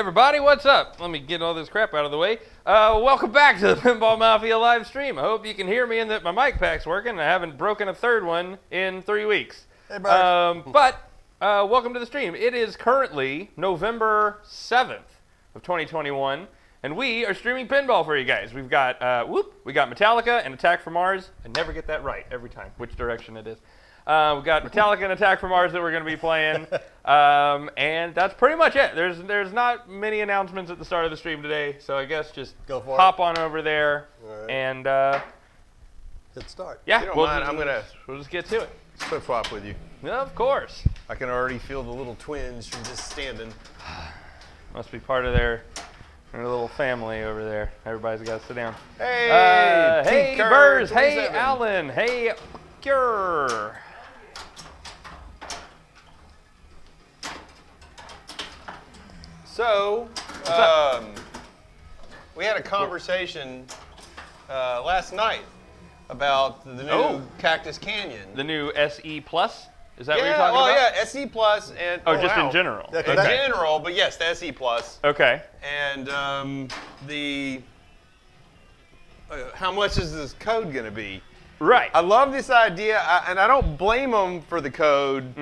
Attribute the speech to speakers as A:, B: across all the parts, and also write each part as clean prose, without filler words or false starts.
A: everybody, what's up? Let me get all this crap out of the way. Welcome back to the Pinball Mafia live stream. I hope you can hear me and that my mic pack's working. I haven't broken a third one in 3 weeks.
B: Hey, Bart.
A: Welcome to the stream. It is currently November 7th of 2021, and we are streaming pinball for you guys. We've got we got Metallica and Attack from Mars. I never get that right every time, which direction it is. We've got Metallica and Attack from Mars that we're going to be playing, and that's pretty much it. There's not many announcements at the start of the stream today, so I guess just hop on over there and
B: hit start.
A: Yeah,
C: If you don't mind,
A: we'll just get to it.
C: Flip flop with you.
A: Yeah, of course.
C: I can already feel the little twinge from just standing.
A: Must be part of their little family over there. Everybody's got to sit down.
C: Hey,
A: hey,
C: Kerr,
A: Burrs. Hey,
C: 27.
A: Alan. Hey, Cure.
C: So, we had a conversation last night about the new Cactus Canyon.
A: The new SE Plus? Is that what you're talking about?
C: Yeah, SE Plus and
A: just in general.
B: Yeah,
C: in general, but yes, the SE Plus.
A: Okay.
C: And how much is this code going to be?
A: Right.
C: I love this idea, and I don't blame them for the code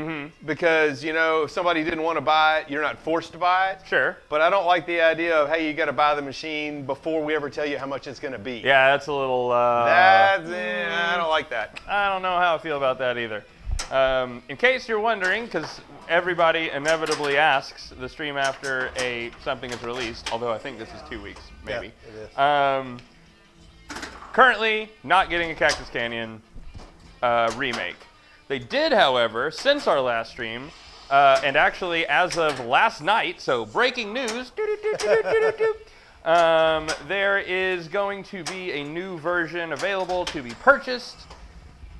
C: because, you know, if somebody didn't want to buy it, you're not forced to buy it.
A: Sure.
C: But I don't like the idea of, hey, you got to buy the machine before we ever tell you how much it's going to be.
A: Yeah, that's a little...
C: I don't like that.
A: I don't know how I feel about that either. In case you're wondering, because everybody inevitably asks the stream after something is released, although I think this is 2 weeks, maybe.
B: Yeah, it is.
A: Currently, not getting a Cactus Canyon remake. They did, however, since our last stream, and actually as of last night, so breaking news, there is going to be a new version available to be purchased.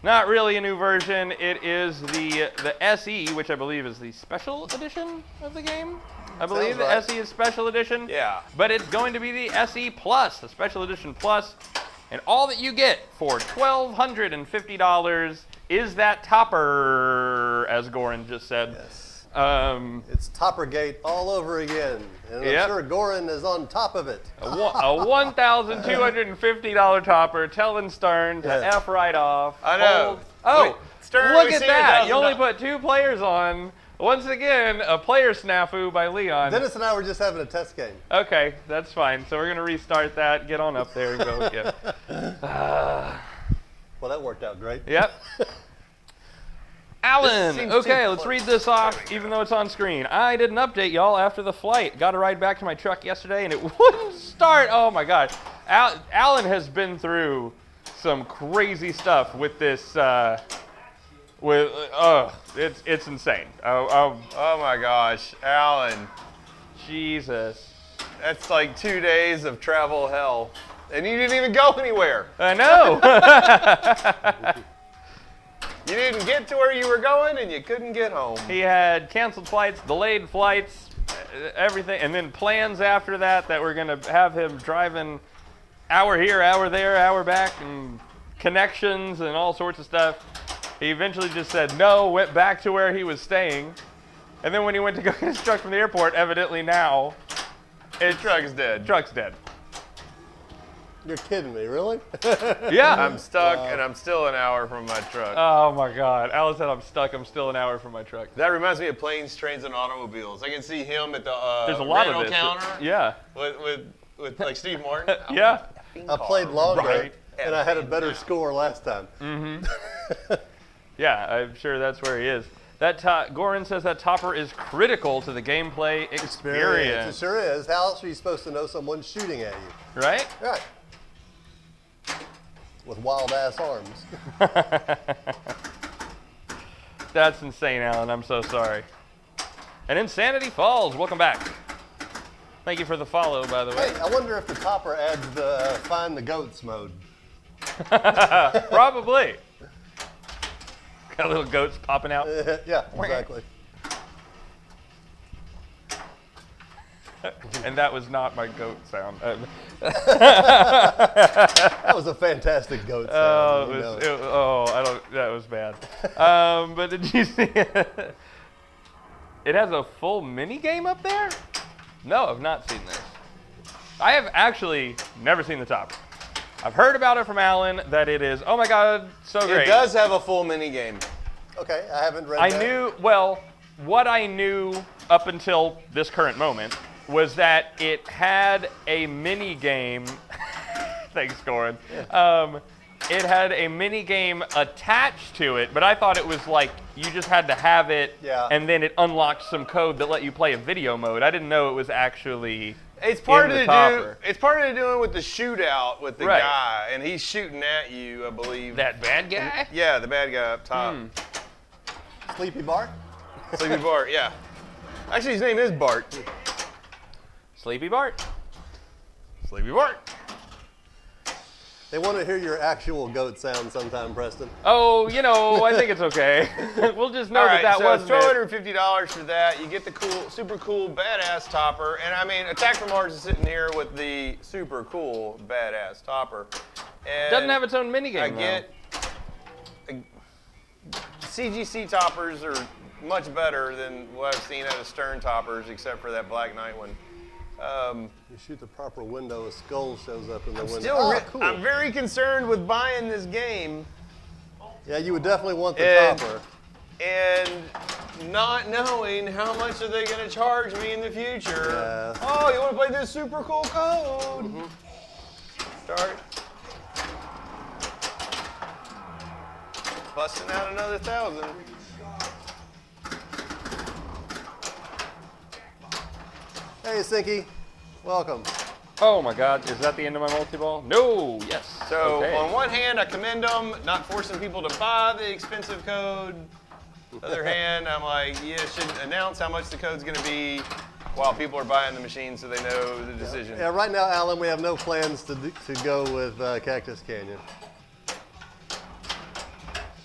A: Not really a new version. It is the SE, which I believe is the special edition of the game. I believe the SE is special edition.
C: Yeah.
A: But it's going to be the SE Plus, the special edition Plus. And all that you get for $1,250 is that topper, as Goran just said.
B: Yes.
A: It's
B: Toppergate all over again. And I'm sure Goran is on top of it.
A: A $1,250 topper, telling Stern to F right off.
C: I know.
A: Oh,
C: Stern,
A: look at that. You only put 2 players on. Once again, a player snafu by Leon.
B: Dennis and I were just having a test game.
A: Okay, that's fine. So we're going to restart that, get on up there and go again.
B: Well, that worked out great.
A: Yep. Alan, okay, let's read this off even though it's on screen. I did an update, y'all, after the flight. Got a ride back to my truck yesterday and it wouldn't start. Oh my God. Alan has been through some crazy stuff with this, it's insane.
C: Oh my gosh, Alan.
A: Jesus.
C: That's like 2 days of travel hell. And you didn't even go anywhere.
A: I know.
C: You didn't get to where you were going and you couldn't get home.
A: He had canceled flights, delayed flights, everything, and then plans after that we're going to have him driving hour here, hour there, hour back, and connections and all sorts of stuff. He eventually just said no, went back to where he was staying, and then when he went to go get his truck from the airport, evidently now,
C: His truck's dead.
A: Truck's dead.
B: You're kidding me, really?
A: Yeah.
C: I'm stuck and I'm still an hour from my truck.
A: Oh my God. Alice said I'm stuck. I'm still an hour from my truck.
C: That reminds me of Planes, Trains, and Automobiles. I can see him at the
A: There's a lot
C: rental
A: of this.
C: counter.
A: Yeah.
C: With like Steve Martin.
A: Yeah.
B: I played longer,
A: Right.
B: and I had a better score last time.
A: Yeah, I'm sure that's where he is. That Goran says that topper is critical to the gameplay experience.
B: It sure is. How else are you supposed to know someone's shooting at you?
A: Right?
B: Right. With wild-ass arms.
A: That's insane, Alan. I'm so sorry. And Insanity Falls, welcome back. Thank you for the follow, by the way.
B: Hey, I wonder if the topper adds the Find the Goats mode.
A: Probably. Got little goats popping out.
B: Yeah, exactly.
A: And that was not my goat sound.
B: That was a fantastic goat sound.
A: That was bad. But did you see it? It has a full mini game up there? No, I've not seen this. I have actually never seen the topper. I've heard about it from Alan that it is, oh my God, so great.
C: It does have a full mini game.
B: Okay, I haven't read
A: I
B: that.
A: knew, well, what I knew up until this current moment was that it had a mini game. Thanks, Goran. It had a mini game attached to it, but I thought it was like you just had to have it, and then it unlocked some code that let you play a video mode. I didn't know it was actually.
C: It's part
A: in
C: of
A: the
C: the
A: topper.
C: It's part of the doing with the shootout with the
A: Right.
C: guy, and he's shooting at you, I believe.
A: That bad guy?
C: Yeah, the bad guy up top.
B: Sleepy Bart?
C: Sleepy Bart, yeah. Actually, his name is Bart.
A: Sleepy Bart.
C: Sleepy Bart.
B: They want to hear your actual goat sound sometime, Preston.
A: Oh, you know, I think it's okay. We'll just know
C: All right,
A: that
C: so
A: wasn't it.
C: $250 for that. You get the cool, super cool, badass topper. And I mean, Attack from Mars is sitting here with the super cool, badass topper. And
A: Doesn't have its own minigame,
C: I get CGC toppers are much better than what I've seen out of Stern toppers, except for that Black Knight one.
B: You shoot the proper window, a skull shows up in the window.
C: Still,
B: Cool.
C: I'm very concerned with buying this game.
B: Yeah, you would definitely want the topper.
C: And not knowing how much are they going to charge me in the future.
B: Yeah.
C: Oh, you want to play this super cool code? Start. Busting out another 1,000.
B: Hey, Sinky. Welcome.
A: Oh my God, is that the end of my multi-ball? No, yes.
C: So
A: okay.
C: on one hand, I commend them, not forcing people to buy the expensive code. On the other hand, I'm like, you should announce how much the code's going to be while people are buying the machine so they know the decision.
B: Yeah, right now, Alan, we have no plans to go with Cactus Canyon.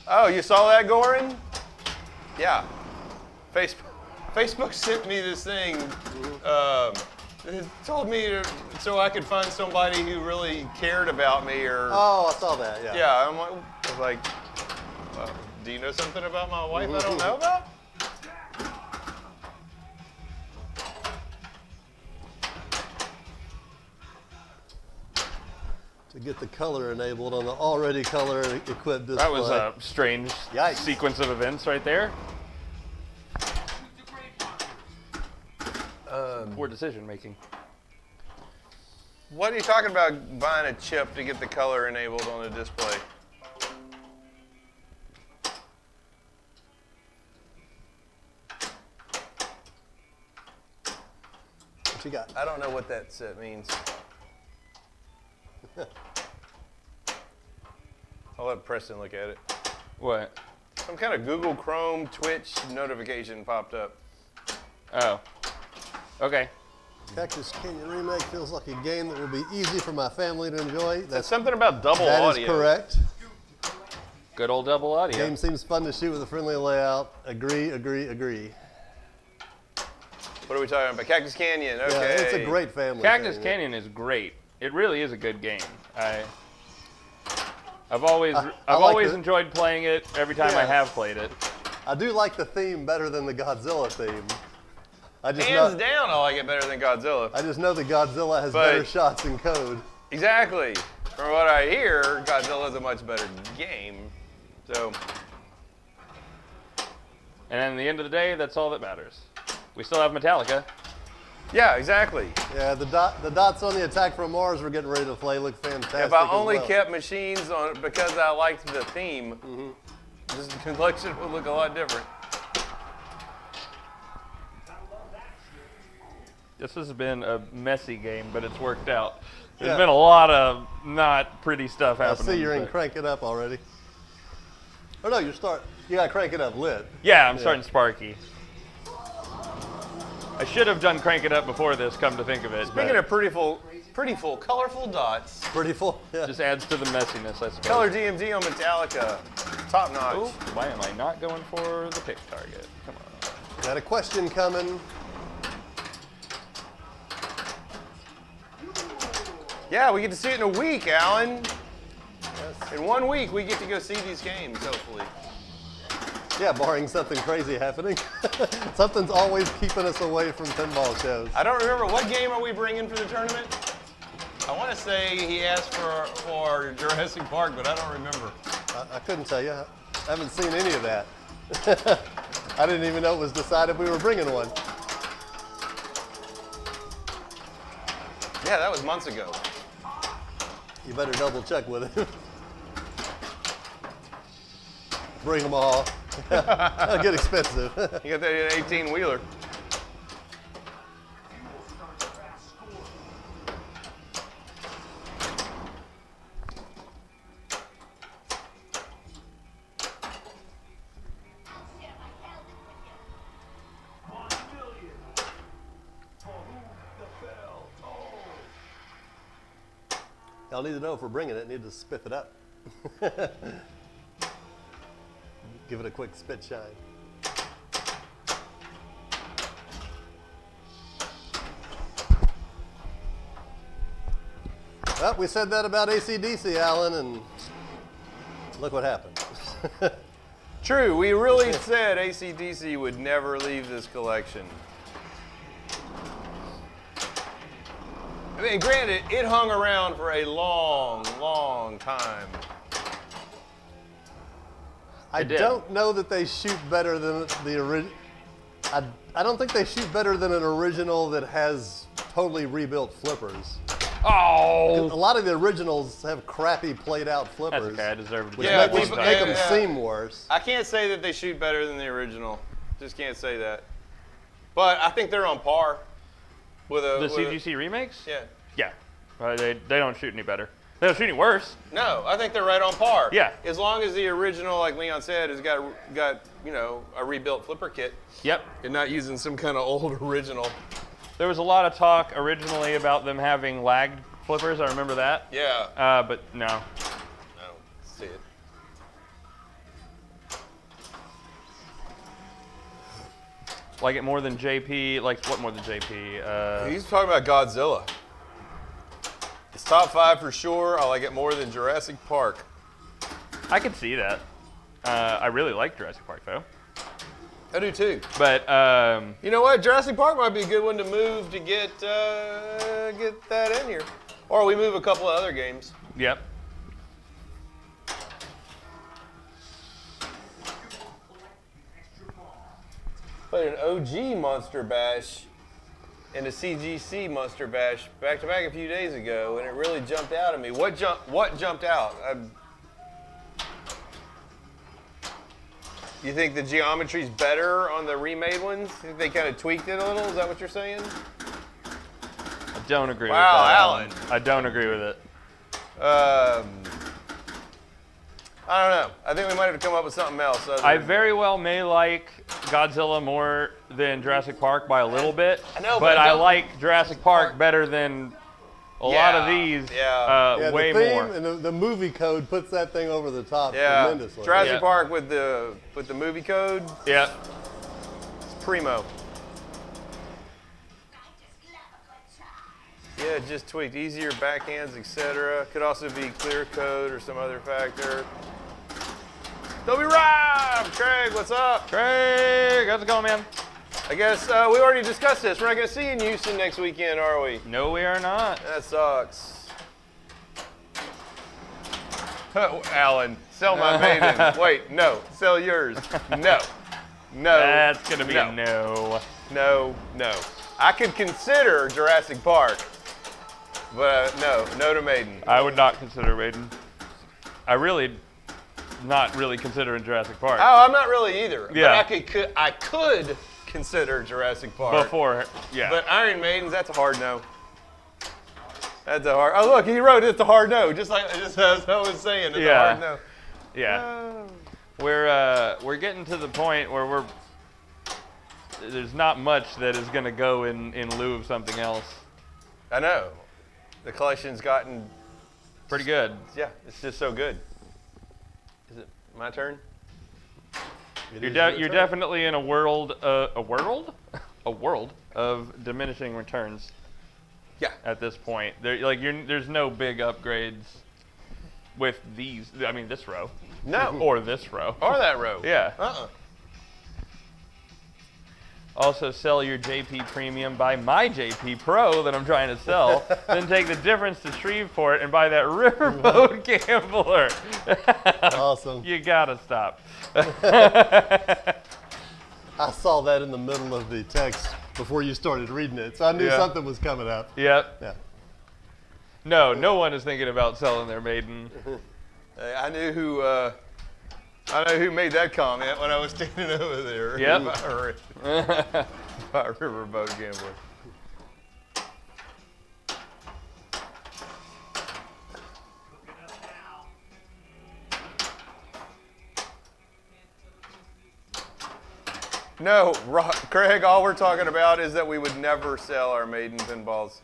C: Oh, you saw that, Goran? Yeah. Facebook sent me this thing. It told me so I could find somebody who really cared about me, or
B: Oh, I saw that, yeah.
C: yeah. I was like, do you know something about my wife I don't know about?
B: To get the color enabled on the already color equipped display.
A: That was a strange
B: Yikes.
A: sequence of events right there. Poor decision making.
C: What are you talking about buying a chip to get the color enabled on the display?
B: What you got?
C: I don't know what that set means. I'll let Preston look at it.
A: What?
C: Some kind of Google Chrome Twitch notification popped up.
A: Oh. Okay.
B: Cactus Canyon Remake feels like a game that will be easy for my family to enjoy.
C: That's something about double
B: That
C: audio.
B: is correct.
A: Good old double audio.
B: Game seems fun to shoot with a friendly layout. Agree, agree, agree.
C: What are we talking about? Cactus Canyon. Okay.
B: Yeah, it's a great family
A: Cactus
B: thing.
A: Canyon is great. It really is a good game. I've always enjoyed playing it every time I
B: Yeah.
A: have played it.
B: I do like the theme better than the Godzilla theme.
C: Hands down, I like it better than Godzilla.
B: I just know that Godzilla has
C: But-
B: better shots in code.
C: Exactly. From what I hear, Godzilla's a much better game. So,
A: And at the end of the day, that's all that matters. We still have Metallica.
C: yeah, exactly.
B: Yeah, the dots on the Attack from Mars we're getting ready to play look fantastic.
C: If I
B: as
C: only
B: well.
C: kept machines on because I liked the theme, this collection would look a lot different.
A: This has been a messy game, but it's worked out. There's
B: Yeah.
A: been a lot of not pretty stuff
B: I
A: happening.
B: see you're in
A: but-
B: Crank It Up already. Oh no, you gotta Crank It Up lit.
A: Yeah, I'm starting Sparky. I should have done Crank It Up before this, come to think of it.
C: Speaking
A: but
C: of pretty full, colorful dots.
B: Pretty full. Yeah.
A: just adds to the messiness, I suppose.
C: Color DMZ on Metallica, top notch.
A: Oh, why am I not going for the pick target? Come on.
B: Got a question coming.
C: Yeah, we get to see it in a week, Alan.
B: Yes.
C: In 1 week, we get to go see these games, hopefully.
B: Yeah, barring something crazy happening. Something's always keeping us away from pinball shows.
C: I don't remember. What game are we bringing for the tournament? I want to say he asked for Jurassic Park, but I don't remember.
B: I couldn't tell you. I haven't seen any of that. I didn't even know it was decided we were bringing one.
C: Yeah, that was months ago.
B: You better double check with him. Bring them all. That'll get expensive.
C: You got that 18-wheeler.
B: Y'all need to know if we're bringing it, need to spiff it up. Give it a quick spit shine. Well, we said that about AC/DC, Alan, and look what happened.
C: True, we really said AC/DC would never leave this collection. I mean, granted, it hung around for a long, long time.
B: I don't know that they shoot better than the original. I don't think they shoot better than an original that has totally rebuilt flippers.
A: Oh!
B: A lot of the originals have crappy played out flippers.
A: That's okay, I deserve to
B: Which
C: Yeah,
B: make
C: people-
B: them
C: yeah.
B: seem worse.
C: I can't say that they shoot better than the original. Just can't say that. But I think they're on par with
A: The CGC remakes?
C: Yeah.
A: Yeah. They don't shoot any better. They don't shoot any worse.
C: No, I think they're right on par.
A: Yeah.
C: As long as the original, like Leon said, has got you know, a rebuilt flipper kit
A: Yep.
C: and not using some kind of old original.
A: There was a lot of talk originally about them having lagged flippers. I remember that.
C: Yeah.
A: But no.
C: I don't see it.
A: Like it more than JP. Like what more than JP?
C: He's talking about Godzilla. It's top 5 for sure. I like it more than Jurassic Park.
A: I could see that. I really like Jurassic Park though.
C: I do too.
A: But
C: You know what? Jurassic Park might be a good one to move to get that in here. Or we move a couple of other games.
A: yep.
C: Played an OG Monster Bash and a CGC Monster Bash back to back a few days ago, and it really jumped out at me. What jumped out? You think the geometry's better on the remade ones? You think they kind of tweaked it a little? Is that what you're saying?
A: I don't agree with
C: Wow,
A: that.
C: Alan.
A: I don't agree with it.
C: I don't know. I think we might have to come up with something else.
A: I very well may like Godzilla more than Jurassic Park by a little bit.
C: I know,
A: but
C: but
A: I
C: don't-
A: like Jurassic Park better than a lot of these.
C: Yeah.
A: Way
B: the theme
A: more.
B: and the movie code puts that thing over the top
C: Yeah,
B: tremendously.
C: Jurassic
A: Yeah.
C: Park with the movie code,
A: Yeah.
C: it's primo. Yeah, just tweaked. Easier backhands, etc. Could also be clear code or some other factor. Toby Rob! Craig, what's up?
A: Craig, how's it going, man?
C: I guess we already discussed this. We're not going to see you in Houston next weekend, are we?
A: No, we are not.
C: That sucks. Alan, sell my maiden. Wait, no. Sell yours. No. No.
A: That's going to be
C: no.
A: a no.
C: No, no. I could consider Jurassic Park, but no to Maiden.
A: I would not consider Raiden. I really not really considering Jurassic Park.
C: Oh, I'm not really either.
A: Yeah.
C: But I could consider Jurassic Park.
A: Before, yeah.
C: But Iron Maidens, that's a hard no. That's a hard. Oh, look, he wrote it's a hard no, just as I was saying. It's a hard no.
A: Yeah. We're getting to the point where there's not much that is going to go in lieu of something else.
C: I know. The collection's gotten
A: Pretty good.
C: Yeah, it's just so good. Is it my turn?
A: You're definitely in a world of diminishing returns.
C: Yeah.
A: At this point, there's no big upgrades with these. I mean, this row.
C: No.
A: Or this row.
C: Or that row.
A: Yeah. Also sell your JP Premium, buy my JP Pro that I'm trying to sell, then take the difference to Shreveport and buy that Riverboat Gambler.
B: Awesome.
A: You gotta stop.
B: I saw that in the middle of the text before you started reading it, so I knew something was coming up.
A: Yep.
B: Yeah.
A: No one is thinking about selling their maiden.
C: Hey, I knew who made that comment when I was standing over there.
A: Yep.
C: By Riverboat Gambler. No, Craig, all we're talking about is that we would never sell our maiden pinballs.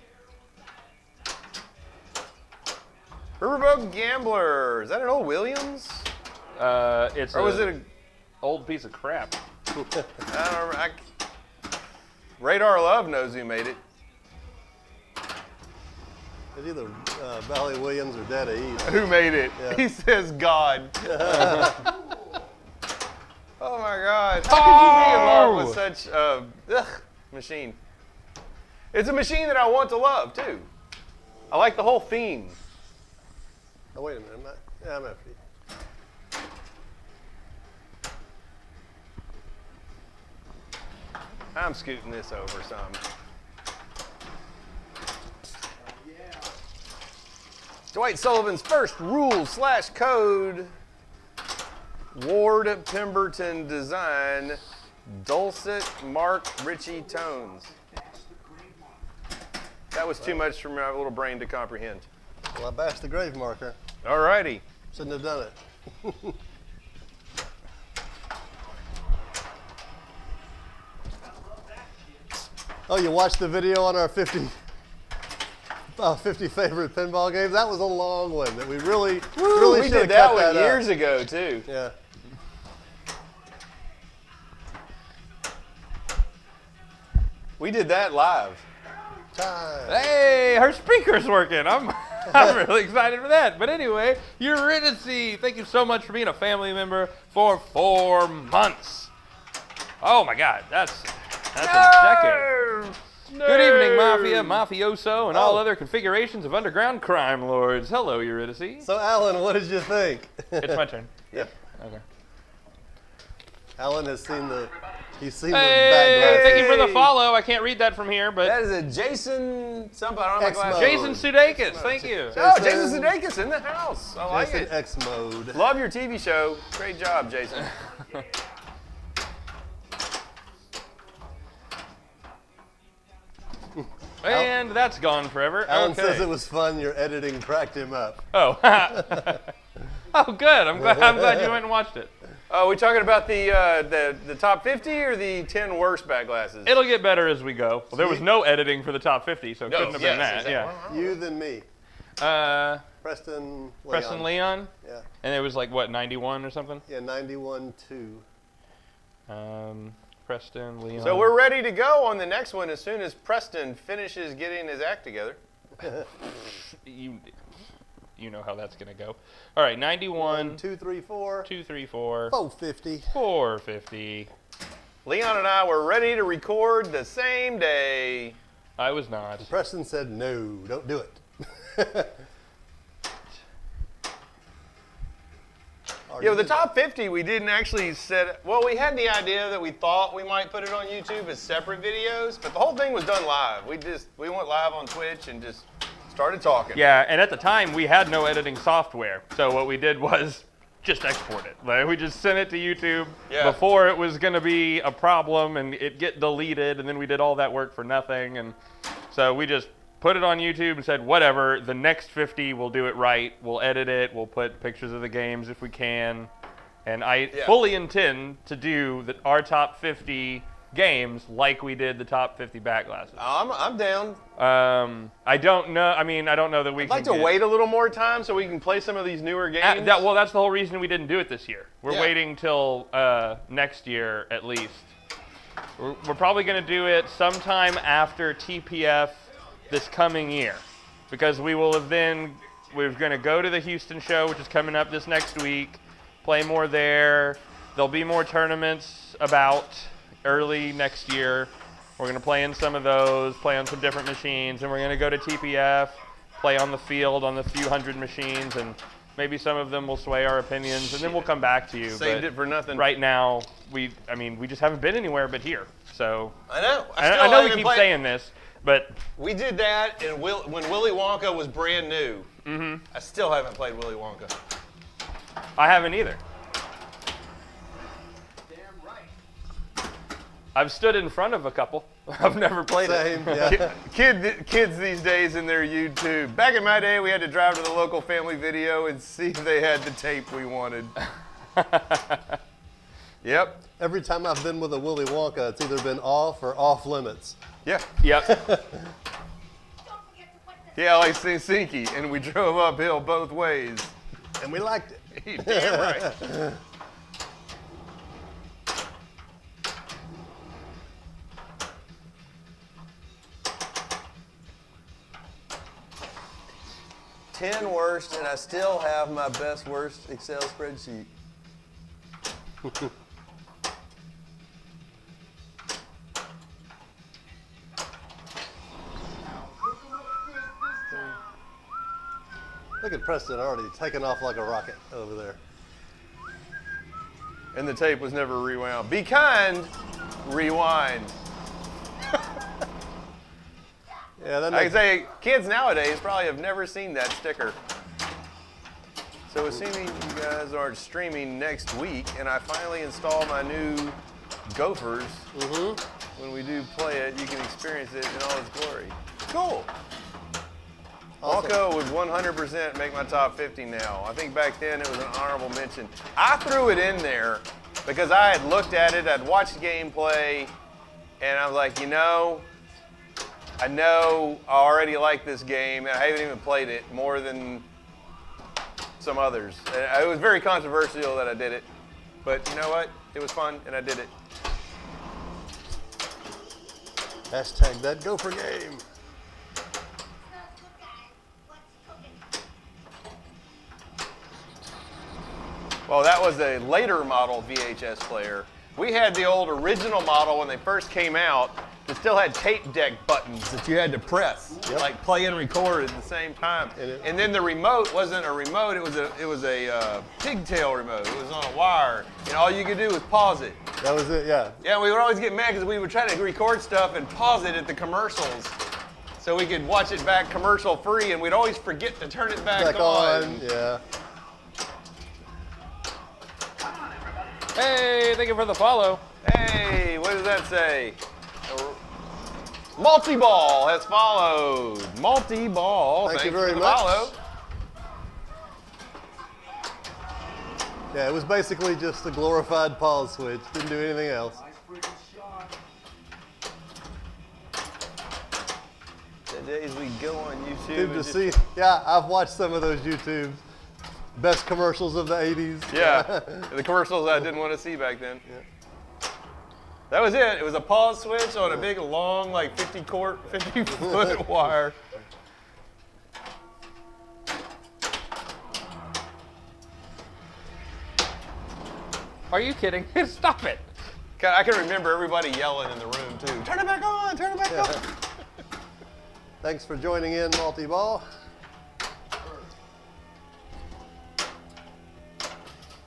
C: Riverboat Gambler, is that an old Williams?
A: It's
C: Or was it a
A: old piece of crap.
C: I don't remember. Radar Love knows who made it.
B: It's either Valley Williams or Data East.
C: Who made it?
B: Yeah.
C: He says God. Oh my God. How could you be in love with such a machine? It's a machine that I want to love too. I like the whole theme.
B: Oh, wait a minute. I'm after you.
C: I'm scooting this over some. Dwight Sullivan's first rule/code. Ward Pemberton design. Dulcet Mark Ritchie tones. That was too much for my little brain to comprehend.
B: Well, I bashed the grave marker.
C: Alrighty.
B: Shouldn't have done it. Oh, you watched the video on our 50 favorite pinball games? That was a long one that we really
C: We
B: should
C: did
B: have
C: that
B: cut
C: one
B: that
C: years
B: up.
C: ago too.
B: Yeah.
C: We did that live.
B: Time.
A: Hey, her speaker's working. I'm really excited for that. But anyway, Eurydice, thank you so much for being a family member for 4 months. Oh my God, that's a decade. Good evening, Mafia, Mafioso, and all other configurations of underground crime lords. Hello, Eurydice.
B: So, Alan, what did you think?
A: It's my turn.
B: Yep.
A: Okay.
B: Alan has seen the
A: Hey,
B: back
A: thank you for the follow. I can't read that from here, but
C: That is a Jason something. I don't have my
B: X-Mode.
C: glasses.
A: Jason Sudeikis, thank you.
C: Oh, Jason Sudeikis in the house. I like
B: Jason
C: it.
B: X mode.
C: Love your TV show. Great job, Jason.
A: And that's gone forever.
B: Alan
A: Okay.
B: says it was fun. Your editing cracked him up.
A: Oh. Oh, good. I'm glad you went and watched it.
C: Oh, we talking about the top 50 or the 10 worst back glasses?
A: It'll get better as we go. Well, there was no editing for the top 50, so it couldn't have been that.
C: exactly.
A: Yeah.
B: You than me. Preston Leon.
A: Preston Leon,
B: Yeah.
A: and it was like what 91 or something.
B: Yeah, 91-2.
A: Preston Leon.
C: So we're ready to go on the next one as soon as Preston finishes getting his act together.
A: You know how that's gonna go. All right, 91.
B: 2, 3, 4.
A: 2, 3, 4.
B: 450.
A: 450.
C: Leon and I were ready to record the same day.
A: I was not.
B: Preston said, no, don't do it.
C: Yeah, with the top 50, we didn't actually set. Well, we had the idea that we thought we might put it on YouTube as separate videos, but the whole thing was done live. We went live on Twitch and just started talking.
A: Yeah, and at the time we had no editing software, so what we did was just export it. Like, we just sent it to YouTube before it was going to be a problem and it get deleted, and then we did all that work for nothing, and so we just put it on YouTube and said, whatever, the next 50 we'll do it right, we'll edit it, we'll put pictures of the games if we can, and I fully intend to do our top 50 games like we did the top 50 back glasses.
C: I'm down.
A: I don't know. I mean, I don't know that we
C: I'd like to wait a little more time so we can play some of these newer games.
A: Well, that's the whole reason we didn't do it this year. We're
C: Yeah.
A: waiting till next year at least. We're probably going to do it sometime after TPF this coming year, because we will have we're going to go to the Houston show, which is coming up this next week, play more there. There'll be more tournaments about early next year. We're going to play in some of those, play on some different machines, and we're going to go to TPF, play on the field on the few hundred machines, and maybe some of them will sway our opinions, and then we'll come back to you.
C: Saved it for nothing.
A: Right now, we just haven't been anywhere but here. So
C: I know.
A: I know we keep saying this, but
C: we did that when Willy Wonka was brand new.
A: Mm-hmm.
C: I still haven't played Willy Wonka.
A: I haven't either. I've stood in front of a couple. I've never played
B: Same,
A: it.
B: yeah.
C: Kids these days in their YouTube. Back in my day, we had to drive to the local Family Video and see if they had the tape we wanted. Yep.
B: Every time I've been with a Willy Wonka, it's either been off or off limits.
C: Yeah.
A: Yep.
C: Yeah, like Sinky, and we drove uphill both ways.
B: And we liked it.
C: Damn right. $10 worst, and I still have my best worst Excel spreadsheet.
B: Look at Preston already taking off like a rocket over there.
C: And the tape was never rewound. Be kind, rewind.
B: Yeah, that
C: I
B: makes,
C: can say kids nowadays probably have never seen that sticker. So assuming you guys are streaming next week and I finally install my new Gophers, when we do play it, you can experience it in all its glory. Cool.
B: Awesome.
C: Wonka would 100% make my top 50 now. I think back then it was an honorable mention. I threw it in there because I had looked at it, I'd watched gameplay, and I was like, you know, I know I already like this game, and I haven't even played it more than some others. And it was very controversial that I did it, but you know what? It was fun, and I did it.
B: hashtag that Gopher game.
C: Well, that was a later model VHS player. We had the old original model when they first came out that still had tape deck buttons that you had to press, like play and record at the same time. And then the remote wasn't a remote; it was a pigtail remote. It was on a wire, and all you could do was pause it.
B: That was it, yeah.
C: Yeah, we would always get mad because we would try to record stuff and pause it at the commercials, so we could watch it back commercial free, and we'd always forget to turn it back on.
B: Yeah.
A: Hey, thank you for the follow.
C: Hey, what does that say? Multiball has followed. Multiball,
B: Thank you
C: thanks
B: very
C: for the
B: much.
C: follow.
B: Yeah, it was basically just a glorified pause switch. Didn't do anything else.
C: The days we go on YouTube.
B: Good
C: and
B: to
C: just-
B: see. Yeah, I've watched some of those YouTubes. Best commercials of the 80s.
C: Yeah, the commercials I didn't want to see back then.
B: Yeah.
C: That was it. It was a pause switch on a big, long, like 50-foot wire.
A: Are you kidding? Stop it.
C: God, I can remember everybody yelling in the room, too. Turn it back on, turn it back on.
B: Thanks for joining in, Multiball.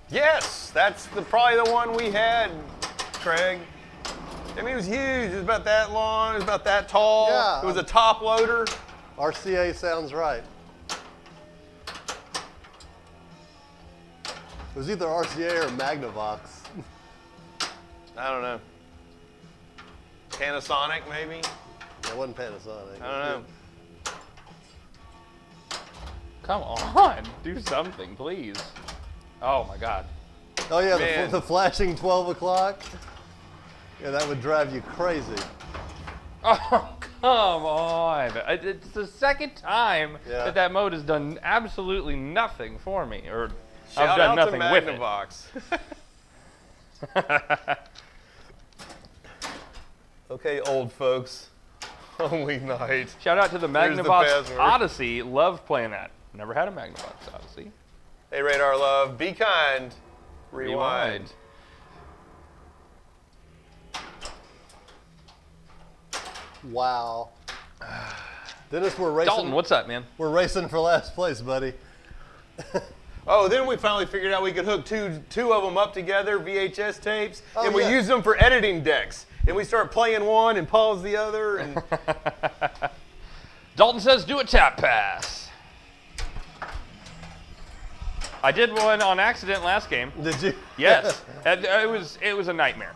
C: Yes, that's probably the one we had, Craig. I mean, it was huge. It was about that long. It was about that tall.
B: Yeah.
C: It was a top loader.
B: RCA sounds right. It was either RCA or Magnavox.
C: I don't know. Panasonic, maybe?
B: It wasn't Panasonic.
C: I don't know.
A: Come on, do something, please. Oh my God.
B: Oh yeah,
C: Man.
B: the flashing 12 o'clock. Yeah, that would drive you crazy.
A: Oh, come on. It's the second time
B: Yeah.
A: that mode has done absolutely nothing for me, or
C: Shout
A: I've done
C: out to
A: nothing with it.
C: Magnavox. Okay, old folks. On weeknight.
A: Shout out to the
C: There's the
A: Magnavox
C: password.
A: Odyssey. Love playing that. Never had a Magnavox Odyssey.
C: Hey, Radar Love, be kind. Rewind.
B: Wow. Dennis, we're racing.
A: Dalton, what's up, man?
B: We're racing for last place, buddy.
C: Oh, then we finally figured out we could hook two of them up together, VHS tapes, and we
B: yeah.
C: use them for editing decks. And we start playing one and pause the other. And
A: Dalton says, do a tap pass. I did one on accident last game.
B: Did you?
A: Yes. It was a nightmare.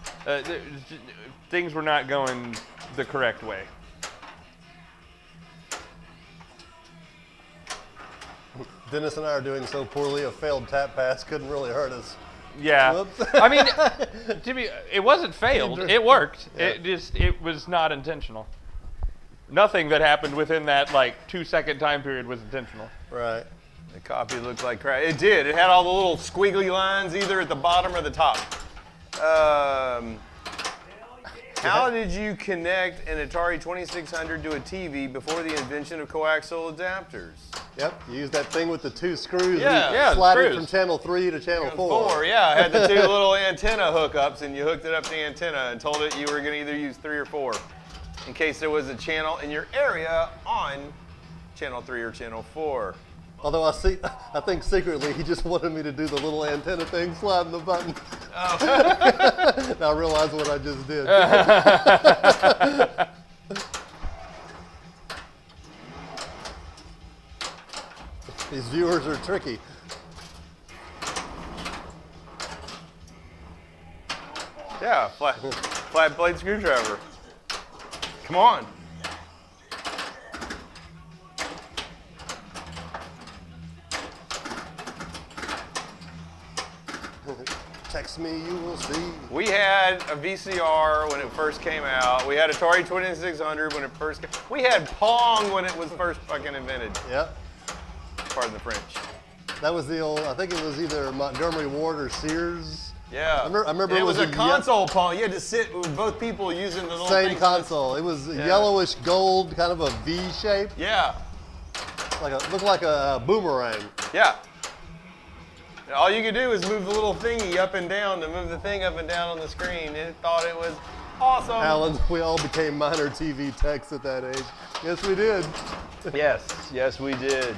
A: Things were not going the correct way.
B: Dennis and I are doing so poorly, a failed tap pass couldn't really hurt us.
A: Yeah.
B: Whoops.
A: I mean, it wasn't failed. It worked.
B: Yeah.
A: It was not intentional. Nothing that happened within that 2-second time period was intentional.
B: Right.
C: the copy looked like crap. It did. It had all the little squiggly lines either at the bottom or the top. How did you connect an Atari 2600 to a TV before the invention of coaxial adapters?
B: Yep, you use that thing with the two screws
C: Yeah,
B: and slide it
A: screws.
B: from channel 3 to channel 4.
C: Yeah, it had the two little antenna hookups, and you hooked it up to the antenna and told it you were going to either use 3 or 4 in case there was a channel in your area on channel 3 or channel 4.
B: Although I think secretly he just wanted me to do the little antenna thing, sliding the button.
C: Oh.
B: Now I realize what I just did. These viewers are tricky.
C: Yeah, flat blade screwdriver. Come on.
B: Text me, you will see.
C: We had a VCR when it first came out. We had Atari 2600 when it first came. We had Pong when it was first fucking invented.
B: Yep.
C: Pardon the French.
B: That was the old, I think it was either Montgomery Ward or Sears.
C: Yeah.
B: I remember
C: it
B: it
C: was
B: was
C: a
B: a
C: console Pong. You had to sit with both people using the little
B: Same
C: things.
B: console. It was yellowish gold, kind of a V shape.
C: Yeah.
B: Looked like a boomerang.
C: Yeah. All you could do is move the little thingy up and down to move the thing up and down on the screen. It thought it was awesome.
B: Alan, we all became minor TV techs at that age. Yes, we did.
C: Yes, we did.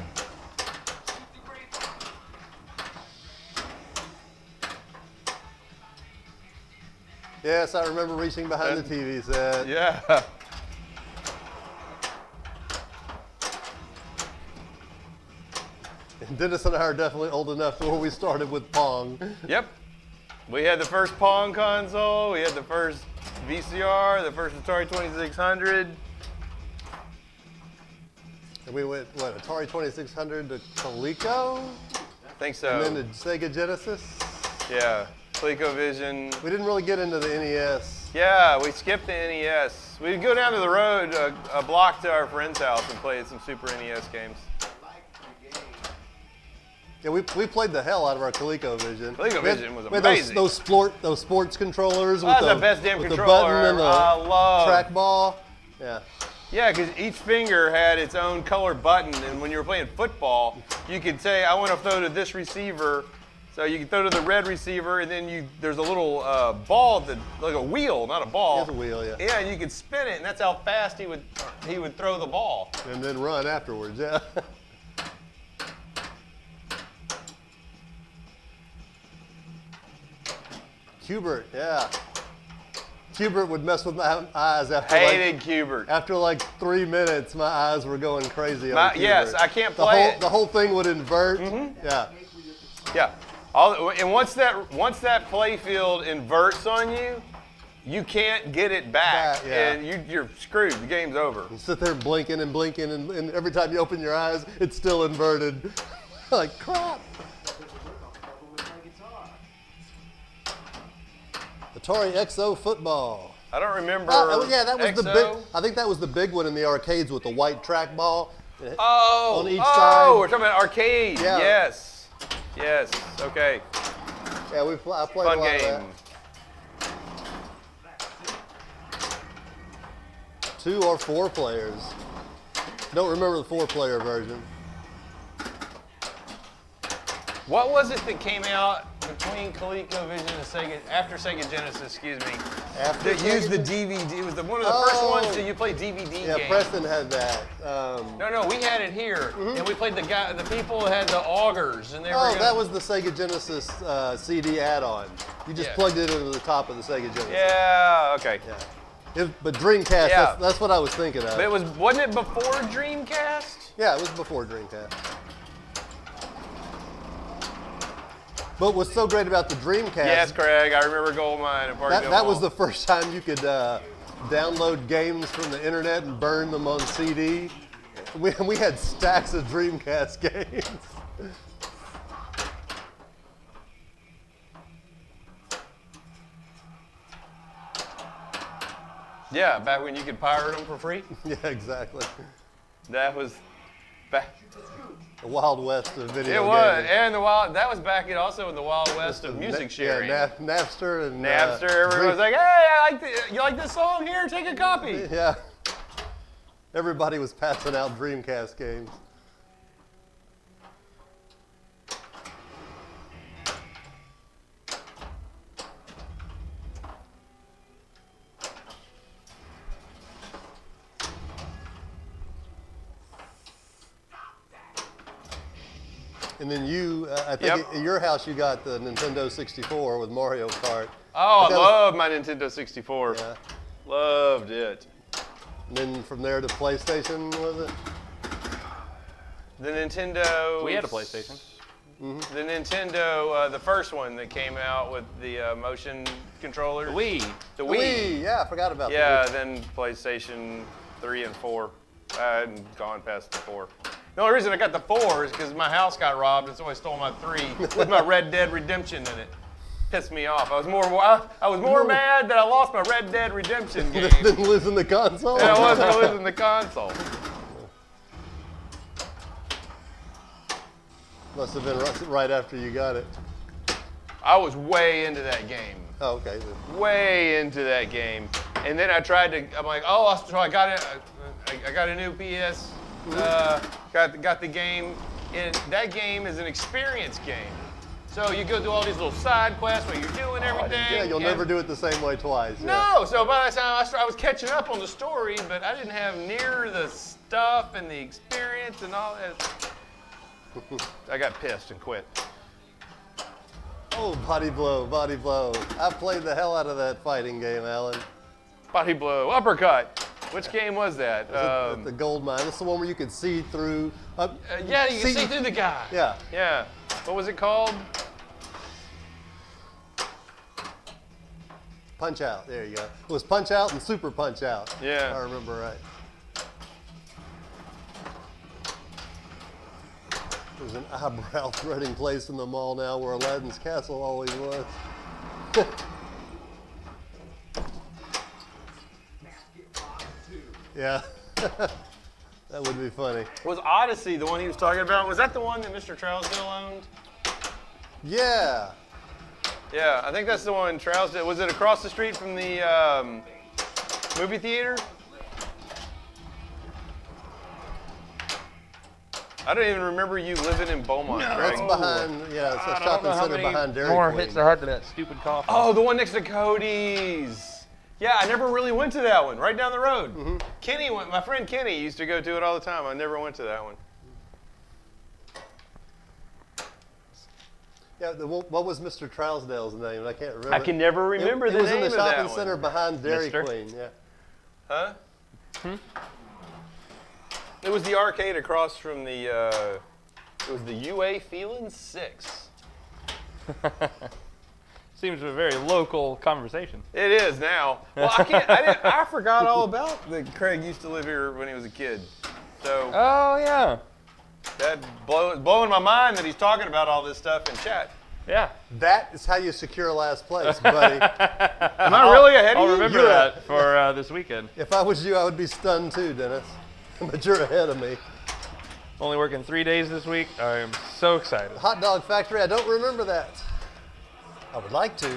B: Yes, I remember reaching behind the TV set.
C: Yeah.
B: And Dennis and I are definitely old enough where we started with Pong.
C: Yep. We had the first Pong console. We had the first VCR, the first Atari 2600.
B: And we went, Atari 2600 to Coleco?
C: I think so.
B: And then to Sega Genesis?
C: Yeah. ColecoVision.
B: We didn't really get into the NES.
C: Yeah, we skipped the NES. We'd go down to the road a block to our friend's house and play some Super NES games.
B: Yeah, we played the hell out of our ColecoVision.
C: ColecoVision was
B: we had
C: amazing.
B: those sports controllers
C: That was
B: with
C: the best damn
B: with the
C: controller
B: button and the
C: I love.
B: trackball. Yeah.
C: Yeah, because each finger had its own color button, and when you were playing football, you could say, I want to throw to this receiver. So you could throw to the red receiver, and then there's a little ball, like a wheel, not a ball.
B: It's a wheel, yeah.
C: Yeah, and you could spin it, and that's how fast he would throw the ball.
B: And then run afterwards, yeah. Cubert, yeah. Cubert would mess with my eyes after
C: Hated Cubert.
B: After like 3 minutes, my eyes were going crazy on Cubert.
C: Yes, I can't play it.
B: The whole thing would invert. Mm-hmm. Yeah.
C: Yeah. And once that play field inverts on you, you can't get it back.
B: Yeah.
C: And you're screwed. The game's over.
B: You sit there blinking, and every time you open your eyes, it's still inverted. Like, crap. Atari Xo Football.
C: I don't remember.
B: Yeah, that was
C: Xo.
B: the big. I think that was the big one in the arcades with the white trackball.
C: On
B: each side.
C: We're talking about arcade.
B: Yeah.
C: Yes. Okay.
B: Yeah, I played
C: Fun
B: a lot
C: game.
B: of that. 2 or 4 players. Don't remember the 4-player version.
C: What was it that came out between ColecoVision and Sega, after Sega Genesis, excuse me.
B: After
C: That used the DVD. It was one of the first ones that you played DVD
B: Yeah,
C: games.
B: Preston had that.
C: No, we had it here, and we played the people had the augers, and they were.
B: Oh, that was the Sega Genesis CD add-on. You just plugged it into the top of the Sega Genesis.
C: Yeah. Okay.
B: Yeah. But Dreamcast,
C: Yeah.
B: that's what I was thinking of.
C: But wasn't it before Dreamcast?
B: Yeah, it was before Dreamcast. But what's so great about the Dreamcast?
C: Yes, Craig. I remember Goldmine and Park
B: that was the first time you could download games from the internet and burn them on CD. We had stacks of Dreamcast games.
C: Yeah, back when you could pirate them for free.
B: Yeah, exactly.
C: That was back.
B: The Wild West of video
C: It was,
B: gaming.
C: and that was back also in the Wild West of music sharing.
B: Yeah, Napster and
C: Napster, everyone was like, hey, you like this song? Here, take a copy.
B: Yeah. Everybody was passing out Dreamcast games. And then you, I think at your house you got the Nintendo 64 with Mario Kart.
C: Oh, I love my Nintendo 64.
B: Yeah.
C: Loved it.
B: And then from there to PlayStation, was it?
C: The Nintendo.
A: We had a PlayStation.
C: The Nintendo, the first one that came out with the motion controllers.
A: The Wii.
C: The Wii.
B: Yeah, I forgot about that.
C: Yeah, then PlayStation 3 and 4. I hadn't gone past the 4. The only reason I got the 4 is because my house got robbed, and somebody stole my 3 with my Red Dead Redemption in it. Pissed me off. I was more mad that I lost my Red Dead Redemption game
B: Than losing the console?
C: than I was losing the console.
B: Must have been right after you got it.
C: I was way into that game.
B: Oh, okay.
C: Way into that game. And then I tried to, I'm like, oh, so I got it. I got a new PS. Got the game. And that game is an experience game. So you go through all these little side quests where you're doing everything.
B: Yeah, you'll never do it the same way twice.
C: No, so by the time I was catching up on the story, but I didn't have near the stuff and the experience and all that. I got pissed and quit.
B: Oh, body blow, body blow. I played the hell out of that fighting game, Alan.
C: Body blow, uppercut. Which game was that?
B: At the gold mine. It's the one where you could see through.
C: Yeah, you can see through the guy.
B: Yeah.
C: Yeah. What was it called?
B: Punch Out. There you go. It was Punch Out and Super Punch Out.
C: Yeah.
B: If I remember right. There's an eyebrow threading place in the mall now where Aladdin's castle always was. Yeah. That would be funny.
C: Was Odyssey the one he was talking about? Was that the one that Mr. Trousdale owned?
B: Yeah.
C: Yeah, I think that's the one Trousdale. Was it across the street from the movie theater? I don't even remember you living in Beaumont, Greg.
B: That's behind, it's a shopping center behind Dairy
A: More
B: Queen.
A: hits the heart to that stupid coffee.
C: Oh, the one next to Cody's. Yeah, I never really went to that one. Right down the road. Kenny went. My friend Kenny used to go to it all the time. I never went to that one.
B: Yeah, what was Mr. Trousdale's name? I can't remember.
C: I can never remember the
B: It was
C: name
B: in the
C: of that
B: shopping center
C: one.
B: behind Dairy
A: Mister?
B: Queen. Yeah.
C: Huh? It was the arcade across from the. It was the UA Feelin' 6.
A: Seems a very local conversation.
C: It is now. Well, I forgot all about that. Craig used to live here when he was a kid. So
A: Oh, yeah.
C: that blowing my mind that he's talking about all this stuff in chat.
A: Yeah.
B: That is how you secure last place, buddy.
C: Am I really ahead of
A: I'll
C: you?
A: remember
B: You're
A: that for this weekend.
B: If I was you, I would be stunned too, Dennis. But you're ahead of me.
A: Only working 3 days this week. I am so excited.
B: Hot Dog Factory, I don't remember that. I would like to.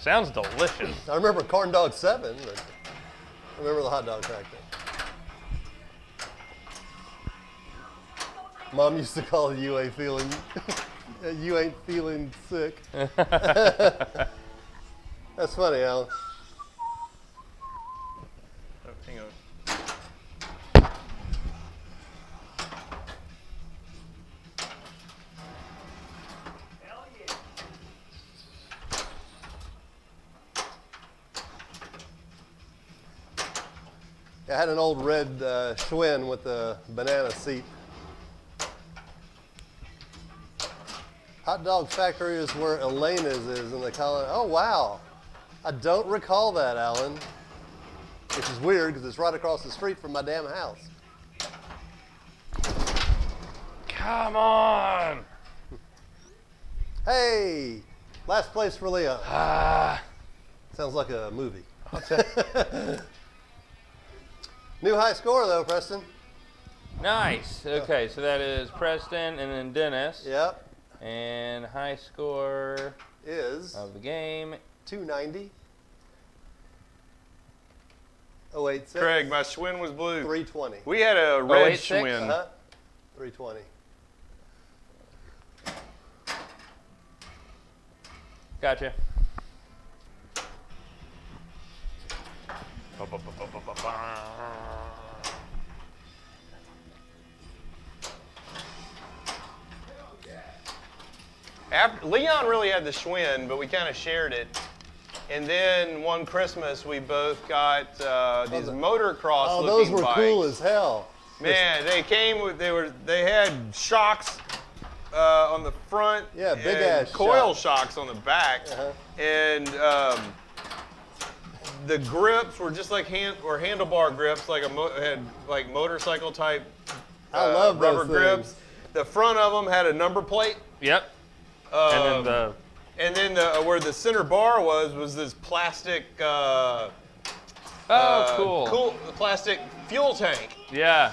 A: Sounds delicious.
B: I remember Corn Dog 7, but I remember the Hot Dog Factory. Mom used to call it UA Feeling. You ain't feeling sick. That's funny, Alan.
C: Oh, hang on.
B: I had an old red Schwinn with a banana seat. Hot Dog Factory is where Elena's is in the Colony. Oh, wow. I don't recall that, Alan. Which is weird because it's right across the street from my damn house.
A: Come on.
B: Hey, last place for Leon. Sounds like a movie. New high score, though, Preston.
A: Nice. Okay, so that is Preston and then Dennis.
B: Yep.
A: And high score
B: Is
A: of the game.
B: 290. 086.
C: Craig, my Schwinn was blue.
B: 320.
C: We had a red
A: 086?
C: Schwinn.
B: 320.
A: Gotcha.
C: Leon really had the Schwinn, but we kind of shared it. And then one Christmas, we both got these motocross
B: Oh,
C: looking
B: those were
C: bikes.
B: cool as hell.
C: Man, they came with they had shocks on the front.
B: Yeah, big
C: and
B: ass
C: coil shocks on the back, and the grips were just like handlebar grips, like had like motorcycle type.
B: I love those
C: rubber grips.
B: things.
C: The front of them had a number plate.
A: Yep. And then the
C: where the center bar was this plastic.
A: cool.
C: Plastic fuel tank.
A: Yeah.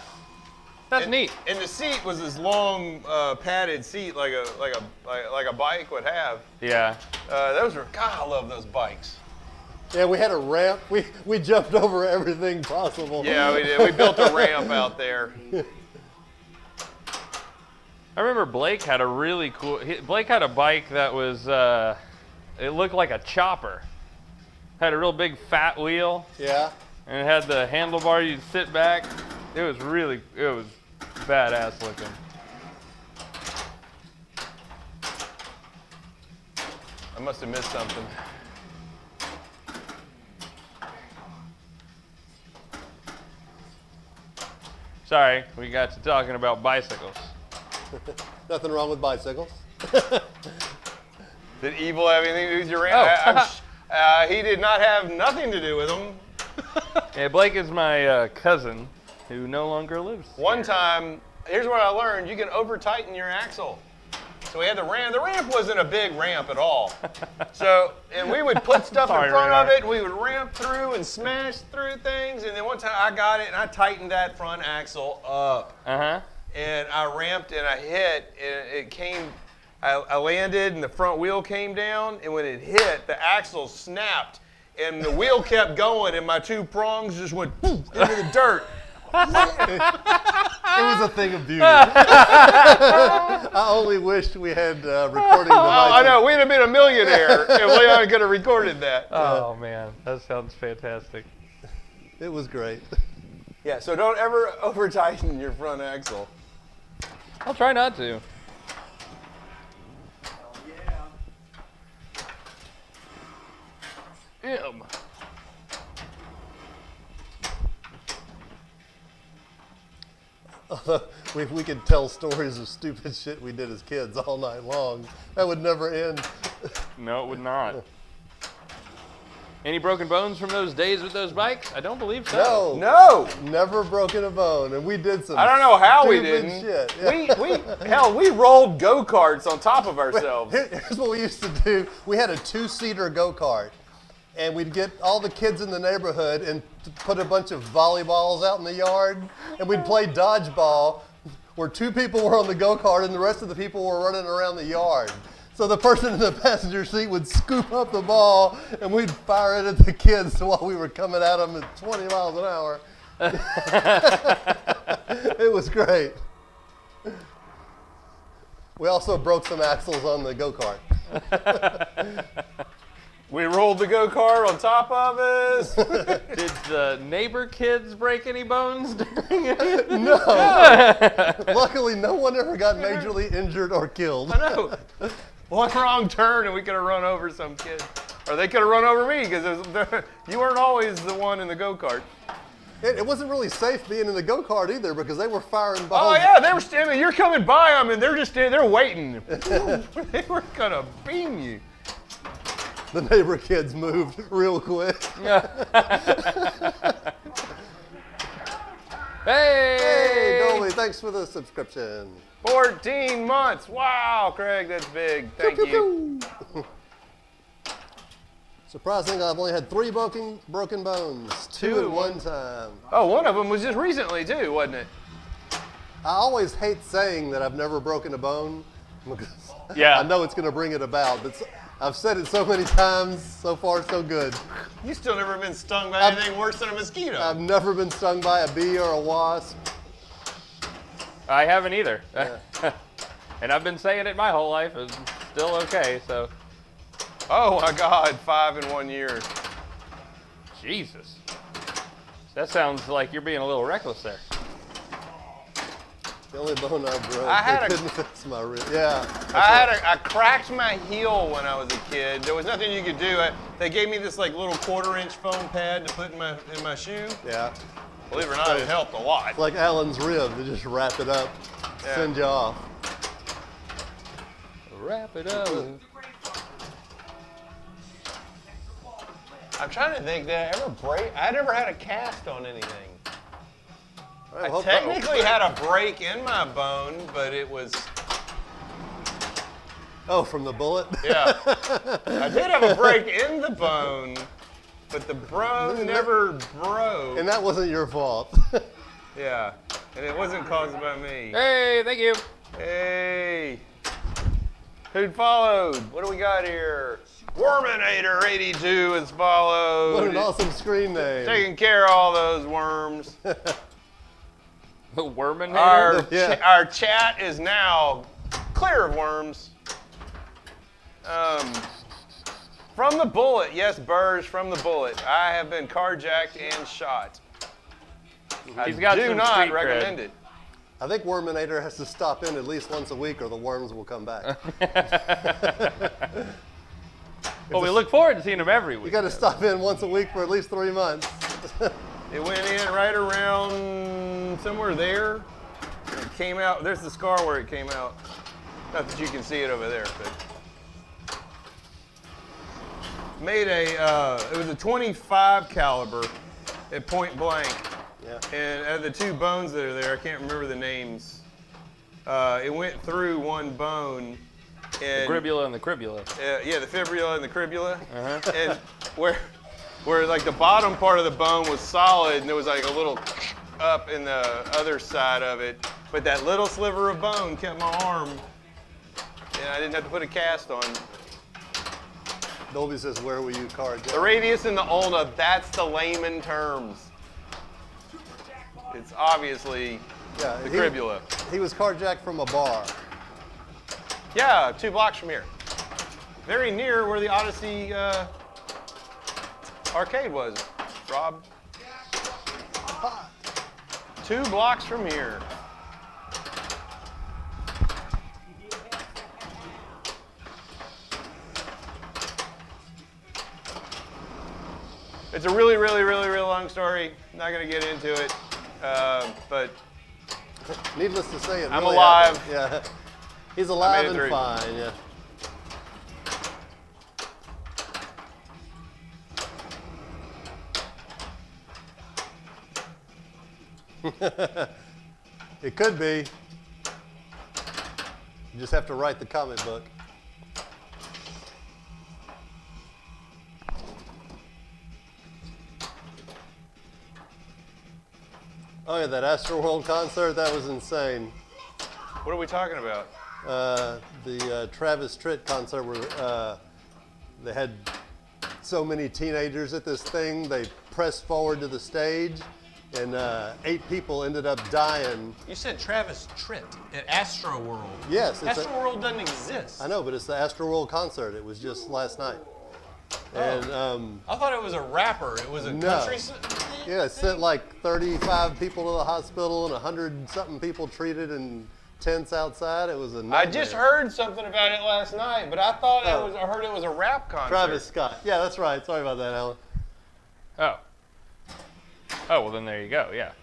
A: That's neat.
C: And the seat was this long padded seat like a bike would have.
A: Yeah.
C: God, I love those bikes.
B: Yeah, we had a ramp. We jumped over everything possible.
C: Yeah, we did. We built a ramp out there.
A: I remember Blake had a really cool. Blake had a bike that was. It looked like a chopper. Had a real big fat wheel.
B: Yeah.
A: And it had the handlebar. You'd sit back. It was badass looking.
C: I must have missed something.
A: Sorry, we got to talking about bicycles.
B: Nothing wrong with bicycles.
C: Did Evil have anything to do with your ramp? He did not have nothing to do with them.
A: Yeah, Blake is my cousin who no longer lives
C: One
A: here.
C: time, here's what I learned: you can over tighten your axle. So we had the ramp. The ramp wasn't a big ramp at all. And we would put stuff in front of it, and we would ramp through and smash through things. And then one time I got it, and I tightened that front axle up. And I ramped, and I hit, and it came. I landed, and the front wheel came down, and when it hit, the axle snapped, and the wheel kept going, and my two prongs just went poof into the dirt.
B: It was a thing of beauty. I only wished we had recording devices.
C: Oh, I know. We'd have been a millionaire if Leon could have recorded that.
A: Oh, man. That sounds fantastic.
B: It was great.
C: Yeah, so don't ever over-tighten your front axle.
A: I'll try not to. Him.
B: We could tell stories of stupid shit we did as kids all night long. That would never end.
A: No, it would not. Any broken bones from those days with those bikes? I don't believe so.
C: No.
B: Never broken a bone, and we did some.
C: I don't know how we
B: stupid
C: didn't.
B: Shit. Yeah.
C: We rolled go-karts on top of ourselves.
B: Here's what we used to do. We had a 2-seater go-kart, and we'd get all the kids in the neighborhood and put a bunch of volleyballs out in the yard, and we'd play dodgeball where 2 people were on the go-kart and the rest of the people were running around the yard. So the person in the passenger seat would scoop up the ball, and we'd fire it at the kids while we were coming at them at 20 miles an hour. It was great. We also broke some axles on the go-kart.
C: We rolled the go-kart on top of us.
A: Did the neighbor kids break any bones during it?
B: No. Luckily, no one ever got majorly injured or killed.
C: I know. One wrong turn and we could have run over some kid. Or they could have run over me because you weren't always the one in the go-kart.
B: It wasn't really safe being in the go-kart either because they were firing
C: Oh
B: balls.
C: yeah, they were standing. You're coming by them and they're just standing there waiting. They were gonna beam you.
B: The neighbor kids moved real quick. Hey, Dolly, thanks for the subscription.
C: 14 months. Wow, Craig, that's big. Thank you.
B: Surprisingly, I've only had 3 broken bones. 2 at one time.
C: Oh, one of them was just recently too, wasn't it?
B: I always hate saying that I've never broken a bone because
A: Yeah.
B: I know it's going to bring it about. But I've said it so many times. So far, so good.
C: You still never been stung by anything worse than a mosquito.
B: I've never been stung by a bee or a wasp.
A: I haven't either. And I've been saying it my whole life. It's still okay, so.
C: Oh my God, 5 in 1 year.
A: Jesus. That sounds like you're being a little reckless there.
B: The only bone I broke,
C: I had
B: they
C: a-
B: couldn't fix my wrist. Yeah.
C: I cracked my heel when I was a kid. There was nothing you could do. They gave me this like little 1/4-inch foam pad to put in my shoe.
B: Yeah.
C: Believe it or not, it helped a lot.
B: It's like Alan's rib. They just wrap it up,
C: Yeah.
B: send you off.
A: Wrap it up.
C: I'm trying to think, did I ever break? I never had a cast on anything.
B: All right,
C: I
B: well,
C: technically had a break in my bone, but it was,
B: Oh, from the bullet?
C: yeah. I did have a break in the bone, but the bone never broke.
B: And that wasn't your fault.
C: Yeah, and it wasn't caused by me.
A: Hey, thank you.
C: Hey, who followed? What do we got here? Worminator82 has followed.
B: What an awesome screen name.
C: Taking care of all those worms.
A: The Worminator.
B: Yeah.
C: Our chat is now clear of worms. From the bullet, yes, Burge, from the bullet. I have been carjacked and shot.
A: He's got
C: do
A: some
C: not
A: street
C: recommend
A: cred.
C: it.
B: I think Worminator has to stop in at least once a week or the worms will come back.
A: Well, we look forward to seeing him every
B: You
A: week.
B: got to stop in once a week for at least 3 months.
C: It went in right around somewhere there. It came out. There's the scar where it came out. Not that you can see it over there, but made a. It was a 25 caliber at point blank,
B: Yeah.
C: and out of the 2 bones that are there, I can't remember the names. It went through one bone. And,
A: Cribula and the cribula.
C: yeah, the fibula and the cribula, and where like the bottom part of the bone was solid, and there was like a little up in the other side of it, but that little sliver of bone kept my arm, and I didn't have to put a cast on.
B: Dolby says, where were you
C: The
B: carjacked?
C: radius and the ulna, that's the layman terms. It's obviously
B: Yeah,
C: the cribula.
B: He was carjacked from a bar.
C: Yeah, 2 blocks from here. Very near where the Odyssey arcade was, Rob. 2 blocks from here. It's a really, really, really, really long story. Not going to get into it, but
B: Needless to say, it
C: I'm
B: really
C: alive.
B: happened. Yeah. He's alive
C: it
B: and
C: through.
B: fine, yeah. It could be. You just have to write the comic book. Oh yeah, that Astroworld concert, that was insane.
C: what are we talking about?
B: The Travis Tritt concert where they had so many teenagers at this thing, they pressed forward to the stage and 8 people ended up dying.
C: You said Travis tripped at Astro World.
B: Yes.
C: Astro World doesn't exist.
B: I know, but it's the Astro World concert. It was just last night. And
C: I thought it was a rapper. It was a country
B: yeah, it sent like 35 people to the hospital and 100-something people treated in tents outside. It was a nightmare.
C: I just heard something about it last night, but I thought I heard it was a rap concert.
B: Travis Scott. Yeah, that's right. Sorry about that, Alan.
A: Oh. Oh, well then there you go, yeah.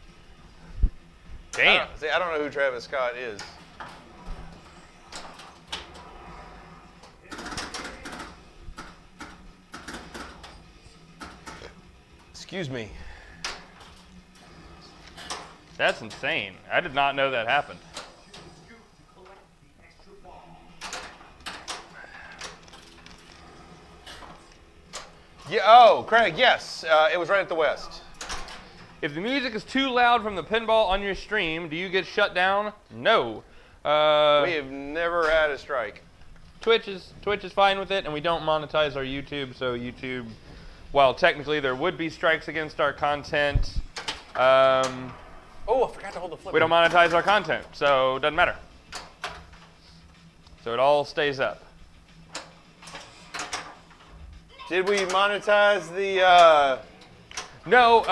A: Damn.
C: I don't know who Travis Scott is. Excuse me.
A: That's insane. I did not know that happened.
C: Yeah. Oh, Craig. Yes, it was right at the West.
A: If the music is too loud from the pinball on your stream, do you get shut down? No.
C: We have never had a strike.
A: Twitch is fine with it, and we don't monetize our YouTube, so YouTube, while technically there would be strikes against our content,
C: Oh, I forgot to hold the flip.
A: we don't monetize our content, so it doesn't matter. So it all stays up.
C: Did we monetize the
A: No,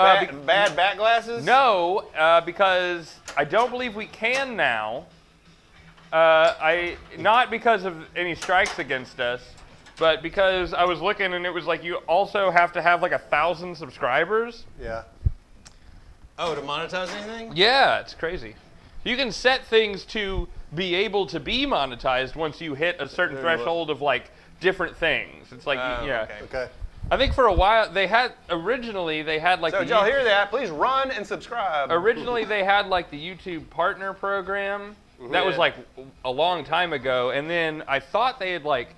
C: bad back glasses?
A: no, because I don't believe we can now. Not because of any strikes against us, but because I was looking and it was like you also have to have like 1,000 subscribers.
B: Yeah.
C: Oh, to monetize anything?
A: Yeah, it's crazy. You can set things to be able to be monetized once you hit a certain threshold of like different things. It's like, yeah.
B: Okay.
A: I think for a while originally they had like
C: So did y'all hear that? Please run and subscribe.
A: Originally they had like the YouTube partner program. That was like a long time ago, and then I thought they had like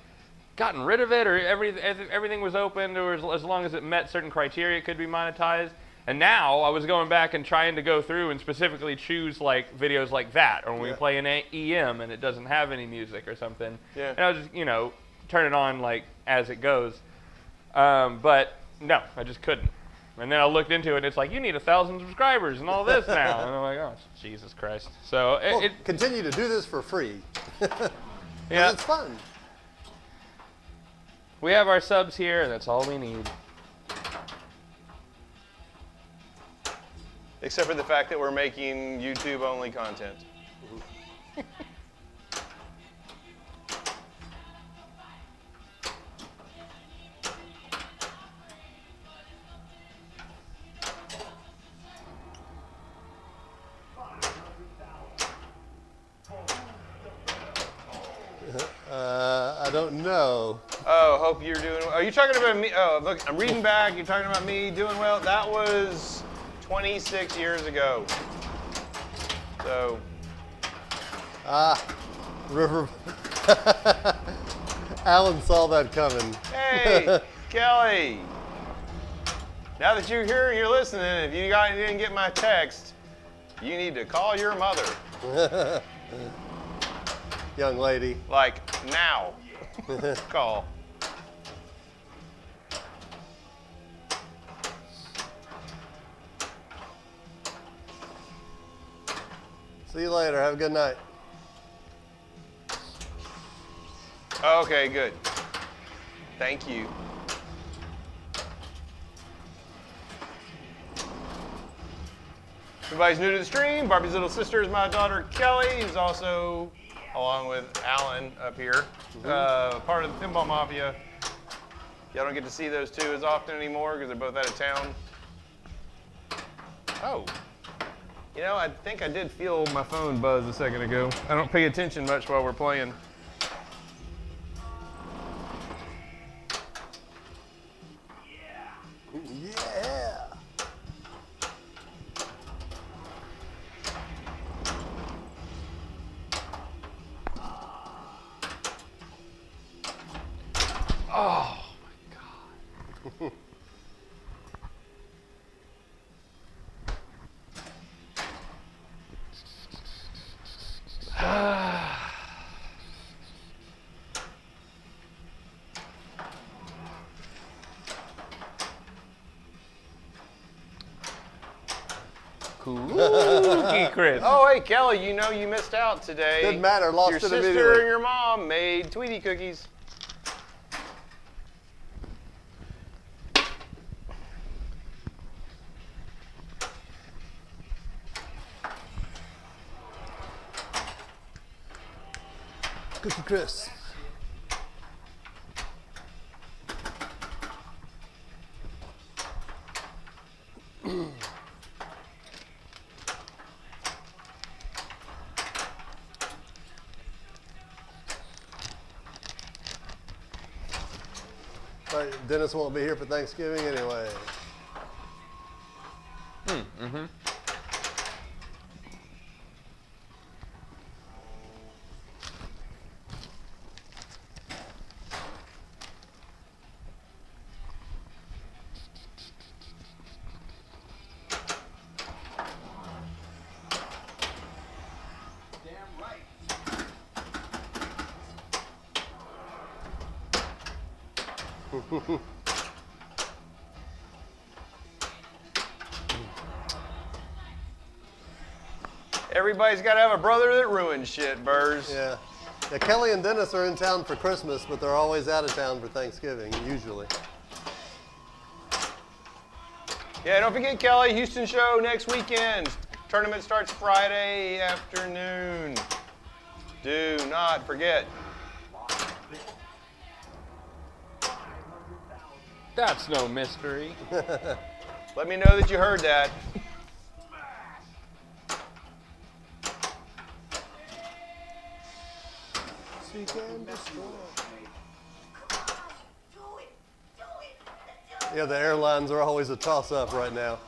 A: gotten rid of it, or everything was open, or as long as it met certain criteria, it could be monetized. And now I was going back and trying to go through and specifically choose like videos like that, or when we play an EM and it doesn't have any music or something.
C: Yeah.
A: And I was just, turn it on like as it goes. But no, I just couldn't. And then I looked into it, and it's like, you need 1,000 subscribers and all this now. And I'm like, oh, Jesus Christ. So
B: continue to do this for free.
A: Yeah.
B: It's fun.
A: We have our subs here, and that's all we need.
C: Except for the fact that we're making YouTube-only content.
B: I don't know.
C: Oh, hope you're doing well. Are you talking about me? Oh, look, I'm reading back. You're talking about me doing well. That was 26 years ago. So.
B: River. Alan saw that coming.
C: Hey, Kelly. Now that you're here and you're listening, if you guys didn't get my text, you need to call your mother.
B: Young lady.
C: Like now. Call.
B: See you later. Have a good night.
C: Okay, good. Thank you. Everybody's new to the stream. Barbie's little sister is my daughter Kelly, who's also, along with Alan up here, part of the Pinball Mafia. Y'all don't get to see those two as often anymore because they're both out of town. Oh. You know, I think I did feel my phone buzz a second ago. I don't pay attention much while we're playing.
B: Yeah.
A: Oh my God. Cookie Crisp.
C: Oh, hey, Kelly, you know you missed out today.
B: Didn't matter, lost
C: Your
B: it
C: sister
B: immediately.
C: and your mom made Tweety cookies.
B: Cookie Crisp. All right, Dennis won't be here for Thanksgiving anyway.
A: Mm-hmm.
C: Everybody's got to have a brother that ruins shit, Burrs.
B: Yeah. Yeah, Kelly and Dennis are in town for Christmas, but they're always out of town for Thanksgiving, usually.
C: Yeah, don't forget, Kelly, Houston show next weekend. Tournament starts Friday afternoon. Do not forget.
A: That's no mystery.
C: Let me know that you heard that.
B: Seek and destroy. Yeah, the airlines are always a toss-up right now.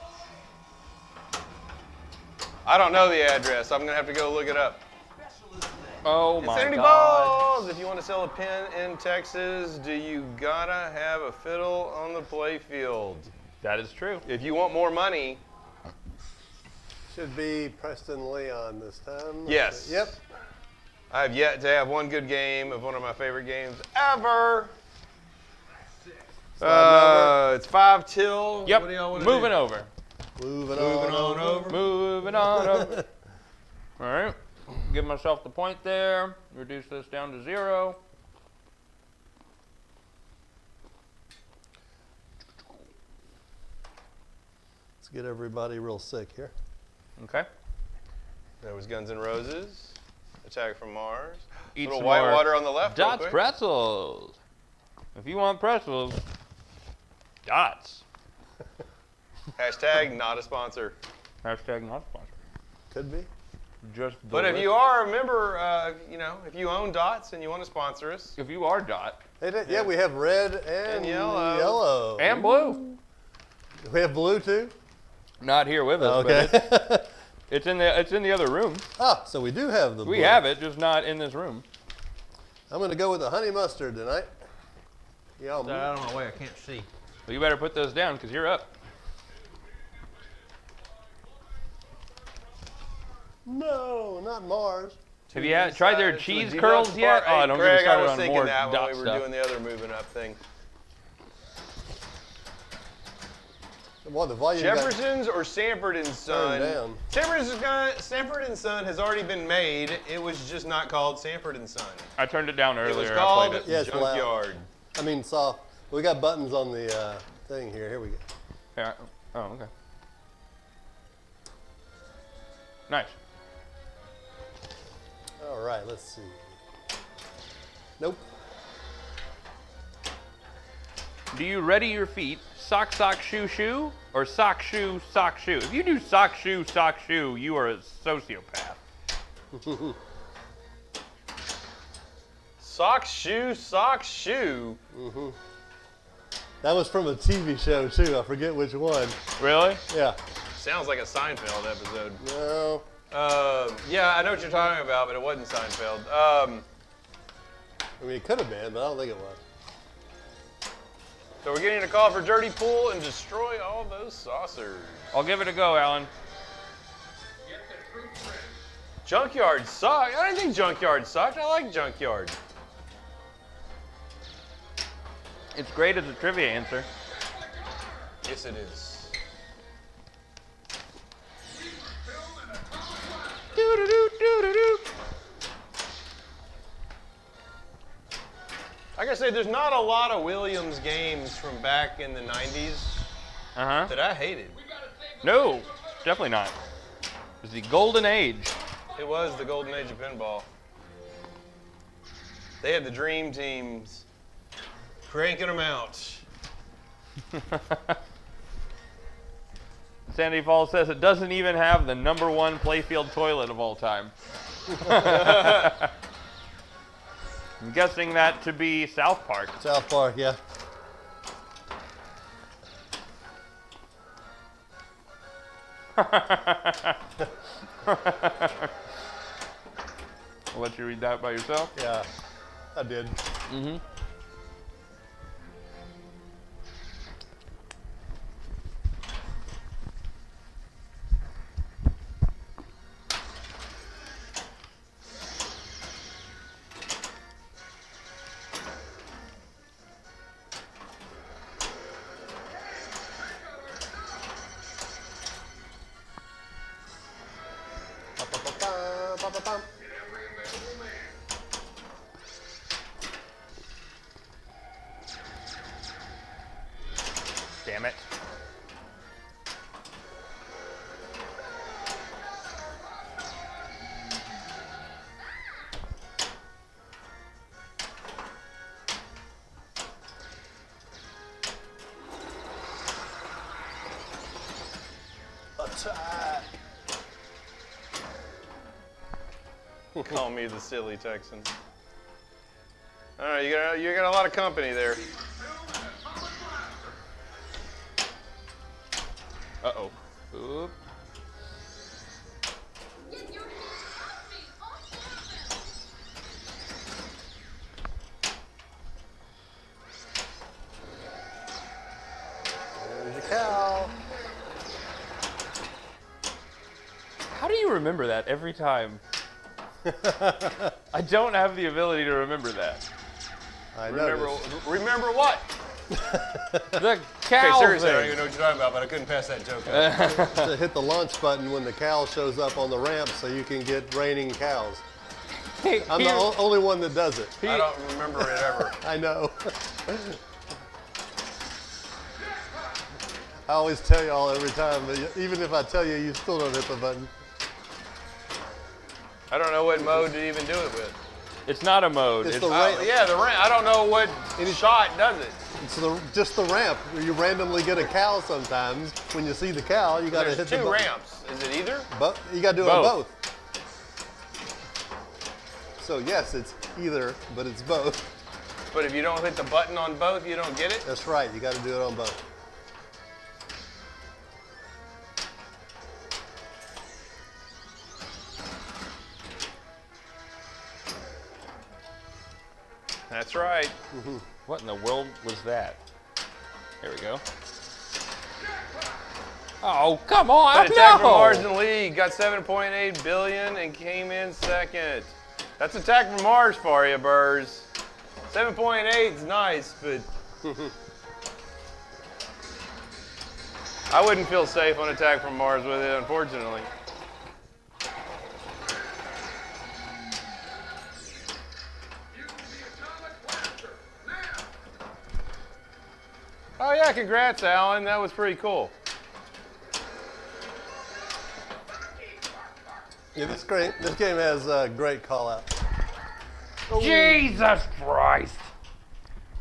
C: I don't know the address. I'm going to have to go look it up.
A: Oh my
C: Infinity
A: God.
C: Balls! If you want to sell a pin in Texas, do you gotta have a fiddle on the play field?
A: That is true.
C: If you want more money,
B: Should be Preston Leon this time.
C: yes.
B: Yep.
C: I have yet to have one good game of one of my favorite games ever. It's 5 till.
A: Yep.
C: What do y'all want to
A: Moving
C: do?
A: over.
B: Moving
C: Moving on over.
A: Moving on over. All right. Give myself the point there. Reduce this down to 0.
B: Let's get everybody real sick here.
A: Okay.
C: There was Guns N' Roses. Attack from Mars.
A: Eat
C: Little
A: some
C: white
A: more
C: water on the left. real
A: Dots
C: quick.
A: pretzels. If you want pretzels, Dots.
C: Hashtag not a sponsor.
A: Hashtag not sponsored.
B: Could be.
A: Just
C: But if you are a member, if you own Dots and you want to sponsor us,
A: if you are Dot
B: Yeah, we have red and,
C: yellow.
A: and blue,
B: We have blue too?
A: not here with us,
B: Okay.
A: but it's in the other room.
B: Ah, so we do have the blue.
A: We have it, just not in this room.
B: I'm going to go with the honey mustard tonight. Yeah,
D: Out of my way, I can't see.
A: Well, you better put those down because you're up.
B: No, not Mars.
A: Have you tried their
C: Sides
A: cheese
C: with
A: curls
C: deluxe
A: yet?
C: bar-
A: Oh,
C: Hey,
A: don't
C: Greg,
A: get me started
C: I was
A: on
C: thinking
A: more
C: that
A: Dot
C: when we were
A: stuff.
C: doing the other moving up thing.
B: Well, the volume got
C: Jefferson's or Sanford and Son?
B: down.
C: Sanford and Son has already been made. It was just not called Sanford and Son.
A: I turned it down
C: It was
A: earlier. I
C: called
A: played it.
B: Yeah, it's loud.
C: Junkyard.
B: I mean, soft. We got buttons on the thing here. Here we go.
A: Yeah. Oh, okay. Nice.
B: All right, let's see. Nope.
A: Do you ready your feet, sock, sock, shoe, shoe, or sock, shoe, sock, shoe? If you do sock, shoe, you are a sociopath.
C: Sock, shoe.
B: That was from a TV show too. I forget which one.
A: Really?
B: Yeah.
C: Sounds like a Seinfeld episode.
B: No.
C: Yeah, I know what you're talking about, but it wasn't Seinfeld.
B: I mean, it could have been, but I don't think it was.
C: So we're getting a call for Dirty Pool and destroy all those saucers.
A: I'll give it a go, Alan.
C: Junkyard sucked. I didn't think Junkyard sucked. I like Junkyard.
A: It's great as a trivia answer.
C: Yes, it is. I gotta say, there's not a lot of Williams games from back in the 90s that I hated.
A: No, definitely not. It was the golden age.
C: It was the golden age of pinball. They had the dream teams cranking them out.
A: Sandy Falls says it doesn't even have the #1 playfield toilet of all time. I'm guessing that to be South Park.
B: South Park, yeah.
A: I'll let you read that by yourself.
B: Yeah, I did.
A: Mm-hmm. Damn it.
B: Attack.
C: Call me the silly Texan. All right, you got a lot of company there.
A: Uh-oh. Oop.
B: There's your cow.
A: How do you remember that every time? I don't have the ability to remember that.
B: I
C: Remember,
B: noticed.
C: remember what?
A: The
C: Okay,
A: cow
C: seriously, I don't
A: thing.
C: even know what you're talking about, but I couldn't pass that joke up.
B: To hit the launch button when the cow shows up on the ramp so you can get raining cows. I'm the only one that does it.
C: I don't remember it ever.
B: I know. I always tell y'all every time, but even if I tell you, you still don't hit the button.
C: I don't know what mode to even do it with.
A: It's not a mode.
B: It's
A: It's,
B: the
C: Oh, yeah, the ramp. I don't know what shot does it.
B: It's just the ramp. You randomly get a cow sometimes. When you see the cow, you got to
C: There's
B: hit the
C: two
B: button.
C: ramps. Is it either?
B: But you got to do it on
A: Both.
B: both. So yes, it's either, but it's both.
C: But if you don't hit the button on both, you don't get it?
B: That's right. You got to do it on both.
C: That's right.
A: what in the world was that? There we go. Oh, come on.
C: But Attack from
A: No!
C: Mars in the league got 7.8 billion and came in second. That's Attack from Mars for you, Burrs. 7.8 is nice, but I wouldn't feel safe on Attack from Mars with it, unfortunately. Oh yeah, congrats, Alan. That was pretty cool.
B: Yeah, this game has great call out.
A: Jesus Christ.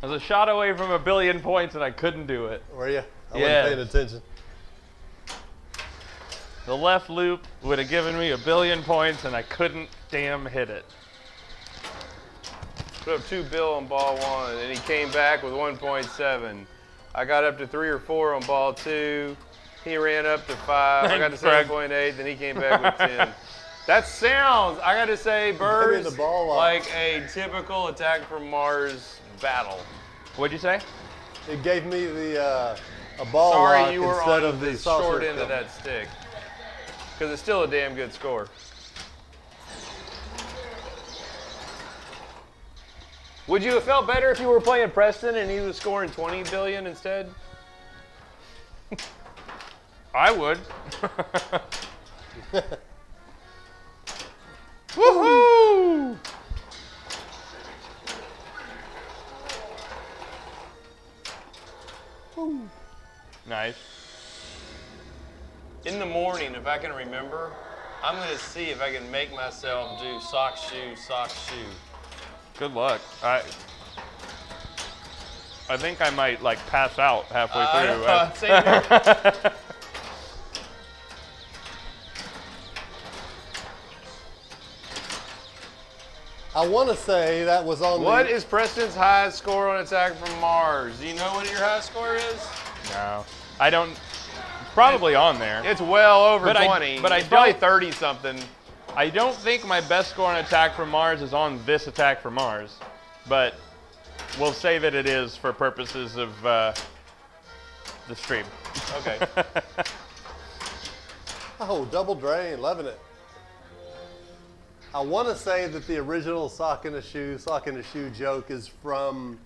A: I was a shot away from 1 billion points and I couldn't do it.
B: Were you? I
A: Yes.
B: wasn't paying attention.
A: The left loop would have given me 1 billion points and I couldn't damn hit it.
C: Put up 2 bill on ball 1, and he came back with 1.7. I got up to 3 or 4 on ball 2. He ran up to 5. I got to 7.8, then he came back with 10. That sounds, I got to say, Burrs,
B: the ball lock.
C: like a typical Attack from Mars battle.
A: What'd you say?
B: It gave me the a ball
C: Sorry
B: lock
C: you were
B: instead
C: on
B: of
C: the
B: the saucer
C: short end of
B: film.
C: that stick. Because it's still a damn good score. Would you have felt better if you were playing Preston and he was scoring 20 billion instead?
A: I would. Woohoo! Nice.
C: In the morning, if I can remember, I'm going to see if I can make myself do sock, shoe, sock, shoe.
A: Good luck. I think I might like pass out halfway through.
C: Same here.
B: I want to say that was on
C: What
B: the...
C: is Preston's highest score on Attack from Mars? Do you know what your highest score is?
A: No, I don't. It's probably on there.
C: It's well over
A: But I-
C: 20.
A: but I
C: it's probably
A: don't-
C: 30 something.
A: I don't think my best score on Attack from Mars is on this Attack from Mars, but we'll say that it is for purposes of the stream.
C: Okay.
B: Oh, double drain, loving it. I want to say that the original sock in a shoe joke is from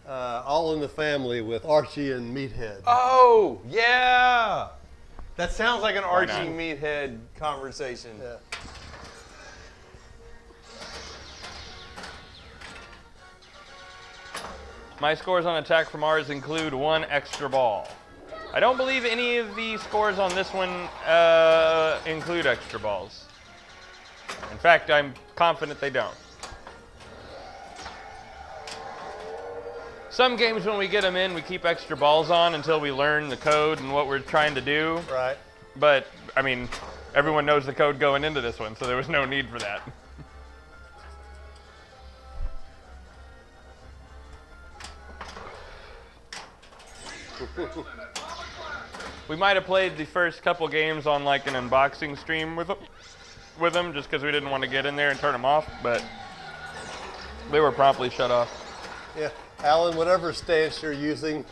B: All in the Family with Archie and Meathead.
C: Oh, yeah. That sounds like an Archie
A: not?
C: Meathead conversation.
B: Yeah.
A: My scores on Attack from Mars include 1 extra ball. I don't believe any of the scores on this one include extra balls. In fact, I'm confident they don't. Some games when we get them in, we keep extra balls on until we learn the code and what we're trying to do.
B: Right.
A: But, I mean, everyone knows the code going into this one, so there was no need for that. We might have played the first couple games on like an unboxing stream with them just because we didn't want to get in there and turn them off, but they were promptly shut off.
B: Yeah. Alan, whatever stance you're using,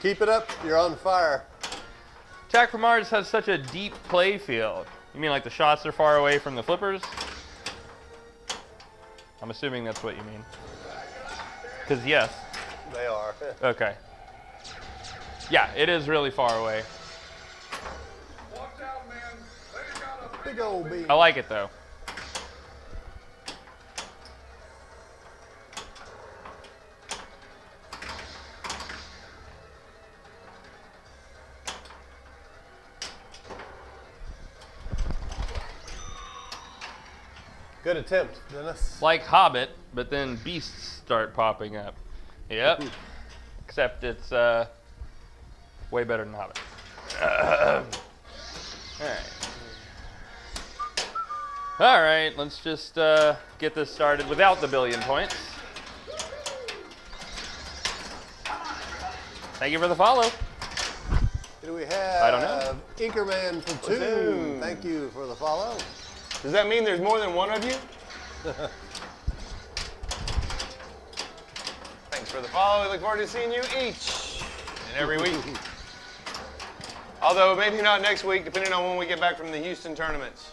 B: keep it up. You're on fire.
A: Attack from Mars has such a deep play field. You mean like the shots are far away from the flippers? I'm assuming that's what you mean. Because yes.
B: They are.
A: Okay. Yeah, it is really far away.
B: Big old bean.
A: I like it though.
B: Good attempt, Dennis.
A: Like Hobbit, but then beasts start popping up. Yep. Except it's way better than Hobbit. Alright. Alright, let's just get this started without the billion points. Thank you for the follow.
B: Who do we have?
A: I don't know.
B: Inkerman Platoon.
C: Platoon.
B: Thank you for the follow.
C: Does that mean there's more than one of you? Thanks for the follow. We look forward to seeing you each and every week. Although maybe not next week, depending on when we get back from the Houston tournaments.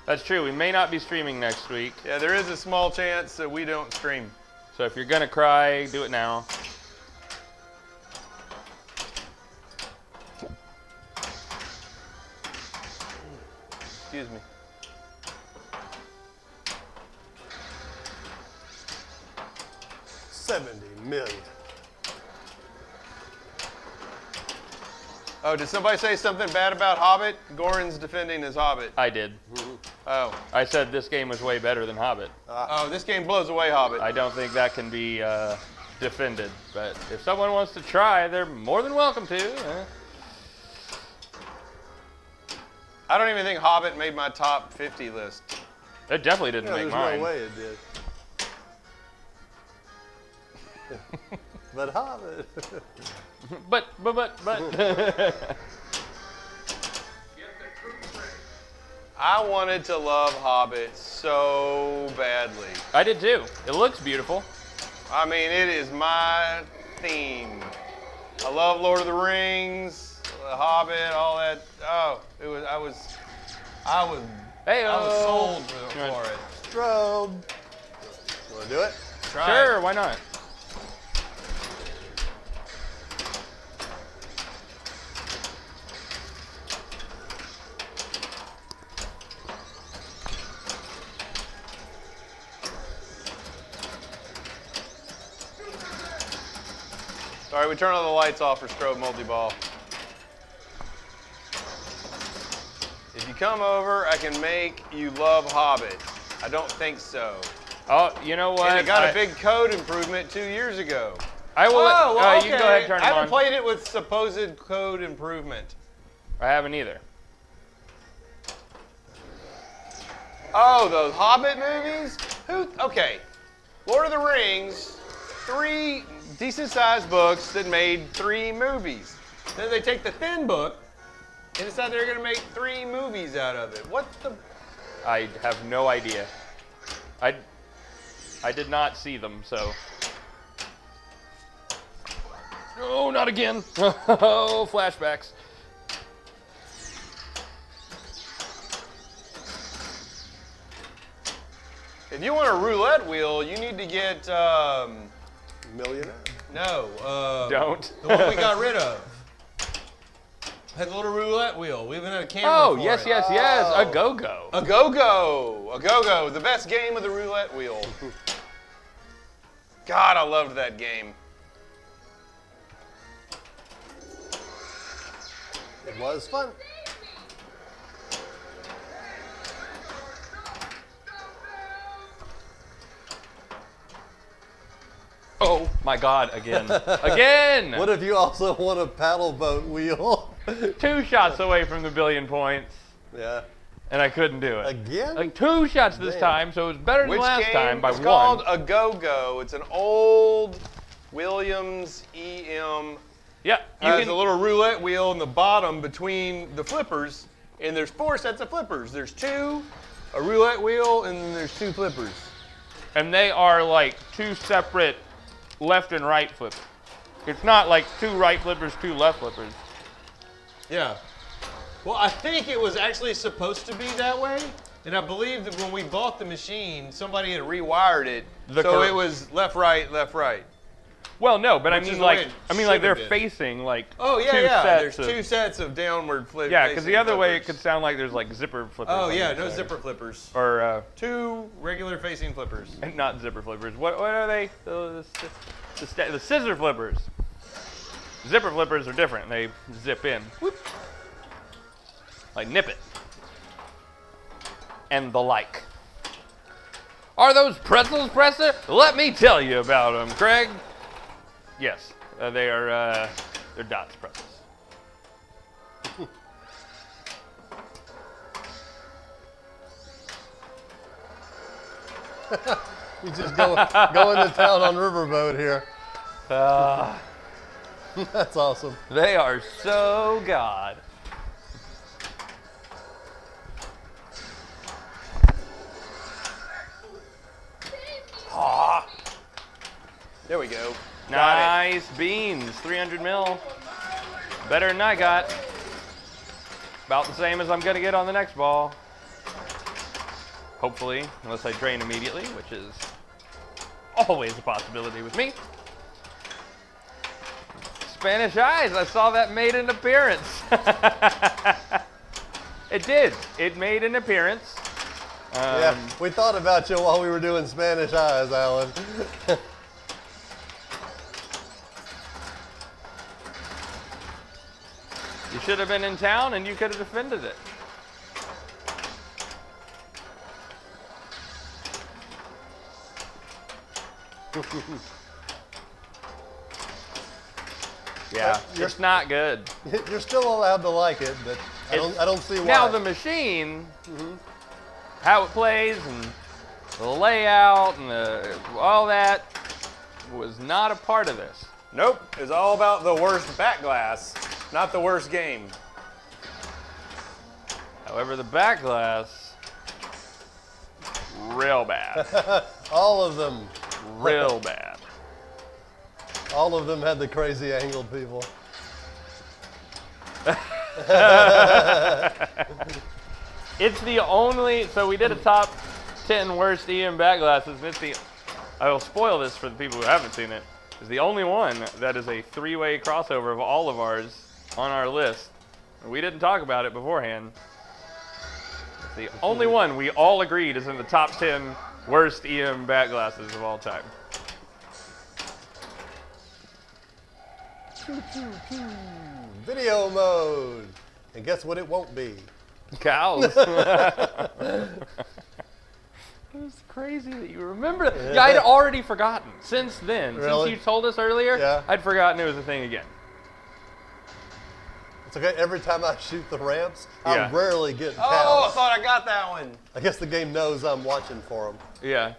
A: That's true. We may not be streaming next week.
C: Yeah, there is a small chance that we don't stream.
A: So if you're gonna cry, do it now.
C: Excuse me.
B: $70 million.
C: Oh, did somebody say something bad about Hobbit? Goran's defending his Hobbit.
A: I did.
C: Oh.
A: I said this game was way better than Hobbit.
C: Oh, this game blows away Hobbit.
A: I don't think that can be defended, but if someone wants to try, they're more than welcome to.
C: I don't even think Hobbit made my top 50 list.
A: It definitely didn't
B: Yeah,
A: make
B: there's
A: mine.
B: no way it did. But Hobbit.
A: But.
C: I wanted to love Hobbit so badly.
A: I did too. It looks beautiful.
C: I mean, it is my theme. I love Lord of the Rings, The Hobbit, all that. Oh, it was. I was sold for it.
B: Strobe. Want to do it?
C: Try
A: Sure,
C: it.
A: why not?
C: Sorry, we turn all the lights off for strobe multi-ball. If you come over, I can make you love Hobbit. I don't think so.
A: Oh, you know what?
C: And it got a big code improvement 2 years ago.
A: I will.
C: Okay.
A: You can go ahead and turn
C: I
A: them
C: haven't
A: on.
C: played it with supposed code improvement.
A: I haven't either.
C: Oh, those Hobbit movies? Okay. Lord of the Rings, 3 decent-sized books that made 3 movies. Then they take the thin book and decide they're going to make 3 movies out of it. What the?
A: I have no idea. I did not see them, so. No, not again. Oh, flashbacks.
C: If you want a roulette wheel, you need to get,
B: Millionaire.
C: no.
A: Don't.
C: The one we got rid of. Had a little roulette wheel. We even had a camera
A: Oh,
C: for
A: yes,
C: it.
A: yes, yes. A go-go.
C: A go-go. A go-go. The best game of the roulette wheel. God, I loved that game.
B: It was fun.
A: Oh, my God, again. Again!
B: What if you also want a paddle boat wheel?
A: 2 shots away from the 1 billion points,
B: Yeah.
A: and I couldn't do it.
B: Again?
A: Like 2 shots this
B: Damn.
A: time, so it was better than
C: Which
A: last
C: game?
A: time by
C: It's
A: 1.
C: called a go-go. It's an old Williams EM.
A: Yeah, you
C: Has
A: can.
C: a little roulette wheel in the bottom between the flippers, and there's 4 sets of flippers. There's 2, a roulette wheel, and then there's 2 flippers.
A: And they are like 2 separate left and right flippers. It's not like 2 right flippers, 2 left flippers.
C: Yeah. Well, I think it was actually supposed to be that way, and I believe that when we bought the machine, somebody had rewired it, so it was left, right, left, right.
A: Well, no, but
C: Which
A: I
C: is
A: mean
C: the way
A: like
C: it
A: they're
C: should've been.
A: facing like
C: Oh, yeah,
A: 2
C: yeah.
A: sets
C: There's 2 sets of downward flip.
A: Yeah, because the
C: facing
A: other way it
C: flippers.
A: could sound like there's like zipper flippers.
C: Oh,
A: on
C: yeah,
A: the
C: no
A: side.
C: zipper flippers.
A: Or
C: 2 regular facing flippers.
A: not zipper flippers. What are they? The scissor flippers. Zipper flippers are different. They zip in. Whoop. Like nip it. And the like. Are those pretzels, Presser? Let me tell you about them, Craig. Yes, they are. They're Dots pretzels.
B: You just go into town on Riverboat here. That's awesome.
A: They are so God. Ah,
C: There we go. Got it.
A: nice beans, 300 mil. Better than I got. About the same as I'm gonna get on the next ball. Hopefully, unless I drain immediately, which is always a possibility with me. Spanish Eyes, I saw that made an appearance. It did. It made an appearance.
B: Yeah, we thought about you while we were doing Spanish Eyes, Alan.
A: You should have been in town and you could have defended it. Yeah, it's not good.
B: You're still allowed to like it, but I don't see why.
A: Now the machine, how it plays and the layout and all that was not a part of this.
C: Nope. It's all about the worst back glass, not the worst game.
A: However, the back glass, real bad.
B: All of them.
A: Real bad.
B: All of them had the crazy angled people.
A: It's the only, so we did a top 10 worst EM back glasses, and it's the, I will spoil this for the people who haven't seen it, it's the only one that is a 3-way crossover of all of ours on our list. We didn't talk about it beforehand. It's the only one we all agreed is in the top 10 worst EM back glasses of all time.
B: Video mode. And guess what it won't be?
A: Cows. It's crazy that you remember that. Yeah, I'd already forgotten. Since then,
B: Really?
A: since you told us earlier,
B: Yeah.
A: I'd forgotten it was a thing again.
B: It's okay. Every time I shoot the ramps,
A: Yeah.
B: I rarely get cows.
C: Oh, I thought I got that one.
B: I guess the game knows I'm watching for them.
A: Yeah.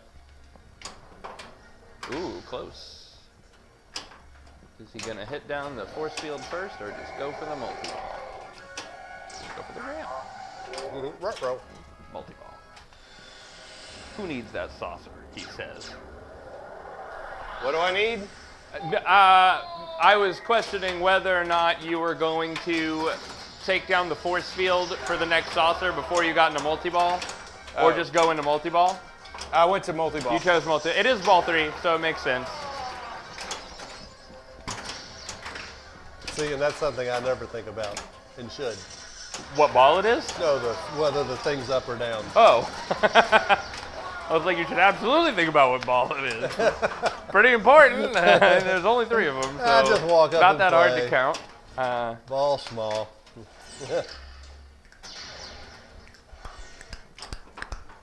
A: Ooh, close. Is he gonna hit down the force field first, or just go for the multi-ball? Go for the ramp.
B: Ruh-roh.
A: Multi-ball. Who needs that saucer? He says.
C: What do I need?
A: I was questioning whether or not you were going to take down the force field for the next saucer before you got into multi-ball, or just go into multi-ball.
C: I went to multi-ball.
A: You chose multi. It is ball 3, so it makes sense.
B: See, and that's something I never think about and should.
A: What ball it is?
B: No, whether the thing's up or down.
A: Oh. I was like, you should absolutely think about what ball it is. Pretty important. There's only 3 of them, so
B: I just walk up
A: not
B: and
A: that hard
B: play.
A: to count.
B: Ball small.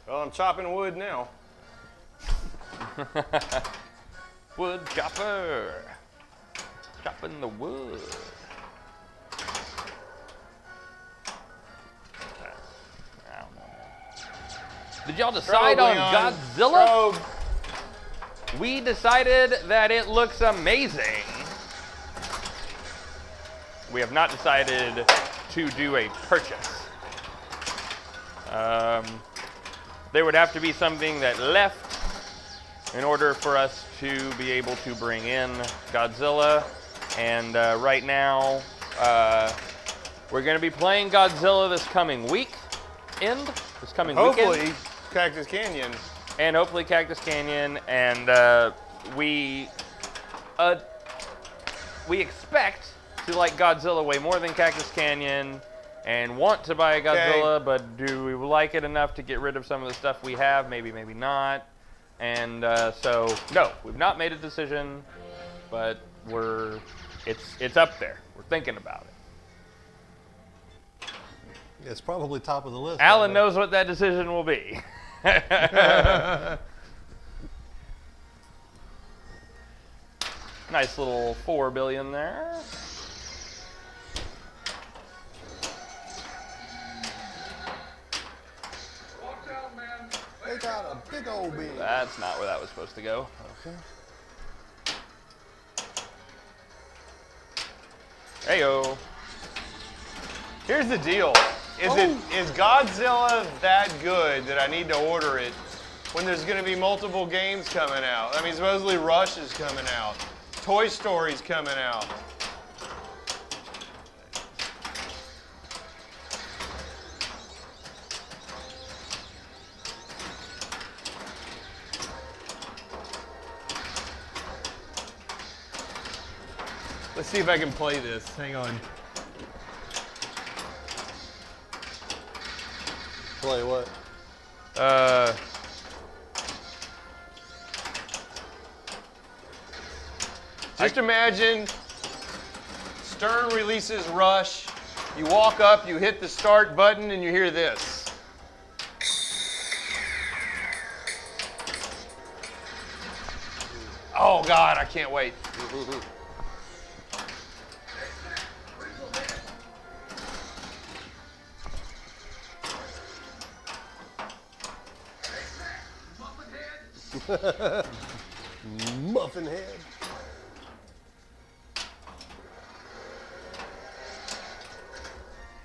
C: Well, I'm chopping wood now.
A: Wood chopper. Chopping the wood. I don't know. Did y'all decide
C: Probe,
A: on
C: Leon.
A: Godzilla?
C: Probe.
A: We decided that it looks amazing. We have not decided to do a purchase. There would have to be something that left in order for us to be able to bring in Godzilla. And right now, we're going to be playing Godzilla this coming weekend.
C: Hopefully, Cactus Canyon.
A: And hopefully Cactus Canyon, and we expect to like Godzilla way more than Cactus Canyon, and want to buy a Godzilla, but do we like it enough to get rid of some of the stuff we have? Maybe, maybe not. And so, no, we've not made a decision, but it's up there. We're thinking about it.
B: It's probably top of the list.
A: Alan knows what that decision will be. Nice little 4 billion there.
B: They got a big old bean.
A: That's not where that was supposed to go.
B: Okay.
A: Heyo.
C: Here's the deal. Is Godzilla that good that I need to order it when there's going to be multiple games coming out? I mean, supposedly Rush is coming out. Toy Story's coming out. Let's see if I can play this. Hang on.
B: Play what?
C: Just imagine Stern releases Rush. You walk up, you hit the start button, and you hear this. Oh God, I can't wait.
B: Muffin head.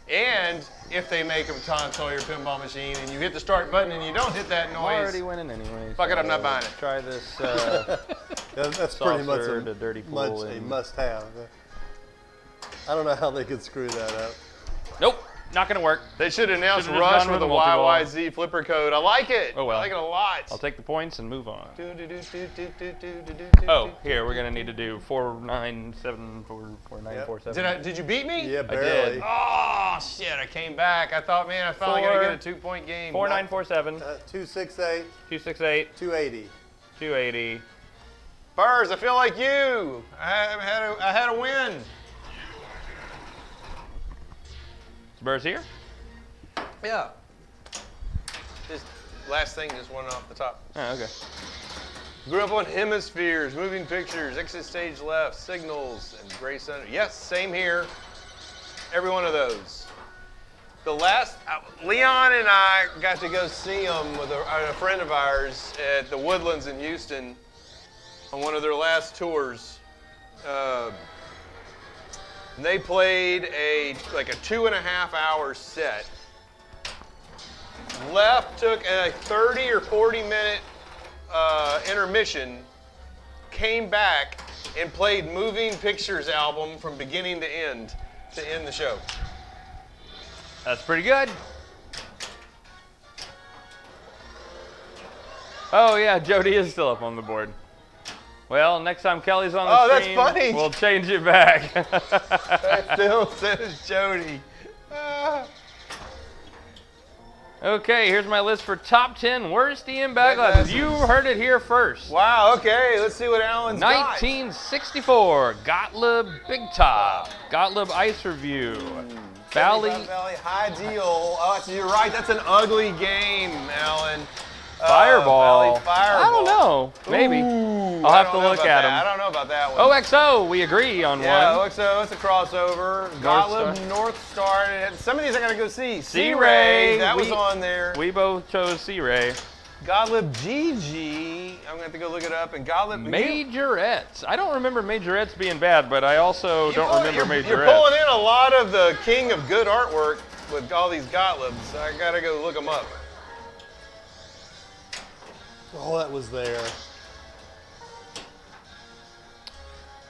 C: And if they make a Tom Sawyer pinball machine and you hit the start button and you don't hit that
A: I'm already
C: noise,
A: winning anyway.
C: fuck it,
A: so
C: I'm not buying it.
A: Try this
B: That's pretty much
A: saucer to dirty pool
B: a
A: and-
B: must-have. I don't know how they could screw that up.
A: Nope, not gonna work.
C: they should announce
A: Should've just
C: Rush
A: gone
C: with
A: with
C: a
A: a multi-ball.
C: YYZ flipper code. I like it.
A: Oh, well.
C: I like it a lot.
A: I'll take the points and move on.
C: Do.
A: Oh, here we're gonna need to do 4974947.
C: Did you beat me?
B: Yeah,
A: did.
B: barely.
C: Oh shit! I came back. I thought, man, I finally gotta get a 2-point game.
A: 4947
B: 268,
A: 268
B: 280.
A: 280
C: Spurs, I feel like you. I had a win.
A: Spurs here?
C: Yeah. Just last thing just went off the top.
A: Oh, okay.
C: Grew up on Hemispheres, Moving Pictures, Exit Stage Left, Signals, and Gray Center. Yes, same here. Every one of those. The last, Leon and I got to go see them with a friend of ours at the Woodlands in Houston on one of their last tours. They played a 2.5-hour set. Left, took a 30 or 40 minute intermission, came back and played Moving Pictures album from beginning to end the show.
A: That's pretty good. Oh yeah, Jody is still up on the board. Well, next time Kelly's on the stream,
C: that's funny.
A: We'll change it back.
C: That still says Jody.
A: Okay, here's my list for top 10 worst EM bag glasses. You heard it here first.
C: Wow, okay, let's see what Alan's got.
A: 1964, Gottlieb Big Top, Gottlieb Ice Review, Valley
C: High Deal. Oh, you're right, that's an ugly game, Alan.
A: Fireball.
C: Valley Fireball.
A: I don't know. Maybe.
C: Ooh,
A: I'll have to look at them.
C: I don't know about that one.
A: OXO, we agree on
C: Yeah,
A: one.
C: OXO, it's a crossover. Gottlieb, North Star. Some of these I gotta go see.
A: C-Ray.
C: That was on there.
A: We both chose C-Ray.
C: Gottlieb GG. I'm gonna have to go look it up. And Gottlieb
A: Majorettes. I don't remember Majorettes being bad, but I also don't remember Majorettes.
C: You're pulling in a lot of the king of good artwork with all these Gottliebs. I gotta go look them up.
B: Oh, that was there.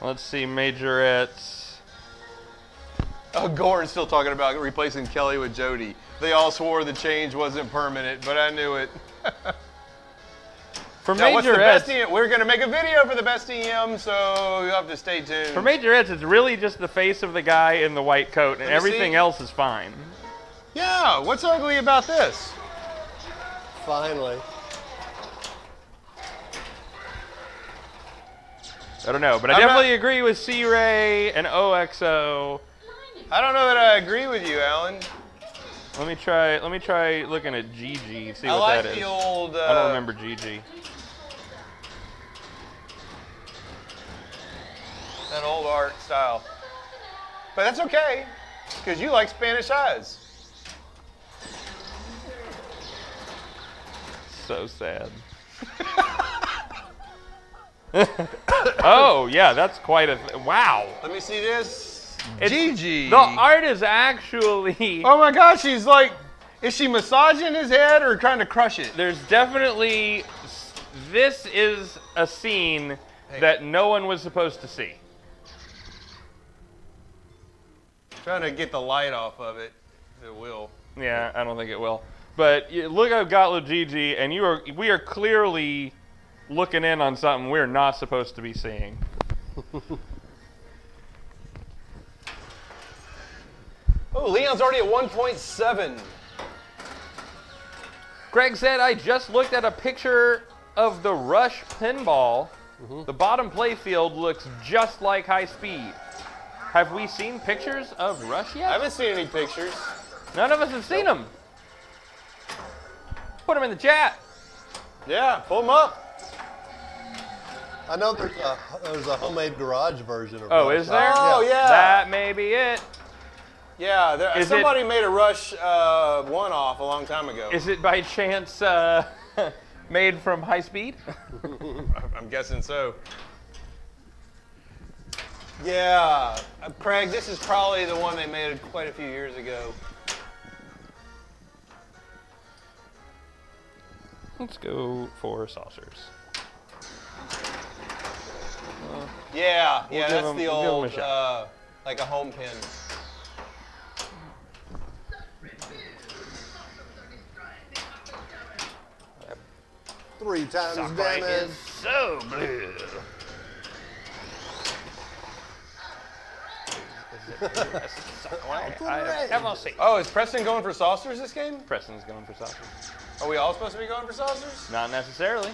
A: Let's see, Majorettes.
C: Oh, Goran's still talking about replacing Kelly with Jody. They all swore the change wasn't permanent, but I knew it.
A: For
C: Now, what's the best
A: Majorettes,
C: EM? We're going to make a video for the best EM, so you'll have to stay tuned.
A: for Majorettes, it's really just the face of the guy in the white coat, and
C: me
A: everything
C: see.
A: else is fine.
C: Yeah, what's ugly about this?
B: Finally.
A: I don't know, but I
C: I'm
A: definitely
C: not-
A: agree with C-Ray and OXO.
C: I don't know that I agree with you, Alan.
A: Let me try looking at GG, see
C: I
A: what
C: like
A: that is.
C: the old...
A: I don't remember GG.
C: that old art style. But that's okay, because you like Spanish eyes.
A: So sad. Oh, yeah, that's quite a... Wow.
C: Let me see this.
A: It's-
C: Gigi.
A: The art is actually...
C: Oh my gosh, she's like, is she massaging his head or trying to crush it?
A: There's definitely... This is a scene that no one was supposed to see.
C: Trying to get the light off of it, if it will.
A: Yeah, I don't think it will. But look at Gottlieb GG, and we are clearly looking in on something we're not supposed to be seeing.
C: Oh, Leon's already at 1.7.
A: Greg said, I just looked at a picture of the Rush pinball. The bottom play field looks just like High Speed. Have we seen pictures of Rush
C: I
A: yet?
C: haven't seen any pictures.
A: None of us have seen them. Put them in the chat.
C: Yeah, pull them up.
B: I know there's a homemade garage version of
A: Oh,
B: Rush.
A: is there?
C: Oh, yeah.
A: That may be it.
C: Yeah,
A: Is
C: somebody made a Rush one-off a long time ago.
A: Is it by chance made from High Speed?
C: I'm guessing so. Yeah, Craig, this is probably the one they made quite a few years ago.
A: Let's go for saucers.
C: Yeah,
A: We'll
C: yeah,
A: give
C: that's
A: him-
C: the
A: we'll give him a
C: old,
A: shot.
C: like a home pin.
B: Three times
A: Socklight
B: damage.
A: is so blue. Socklight I have never seen.
C: Oh, is Preston going for saucers this game?
A: Preston's going for saucers.
C: Are we all supposed to be going for saucers?
A: Not necessarily.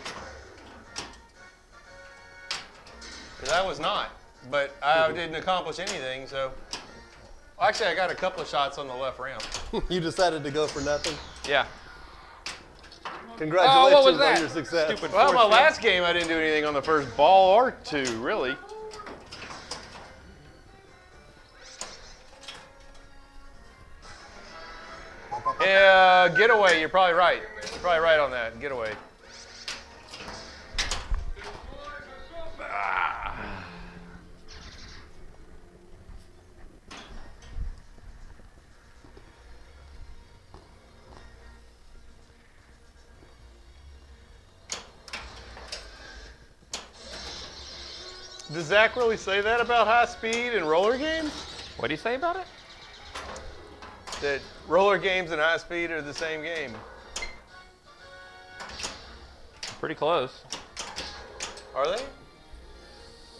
C: 'Cause I was not. But I didn't accomplish anything, so. Well, actually, I got a couple of shots on the left ramp.
B: You decided to go for nothing?
C: Yeah.
B: Congratulations
A: what was that?
B: on your success.
A: Stupid
C: Well, my
A: force field.
C: last game, I didn't do anything on the first ball or two, really. Yeah, getaway, you're probably right. You're probably right on that. Getaway. Does Zach really say that about high speed and roller games?
A: What do you say about it?
C: That roller games and high speed are the same game.
A: Pretty close.
C: Are they?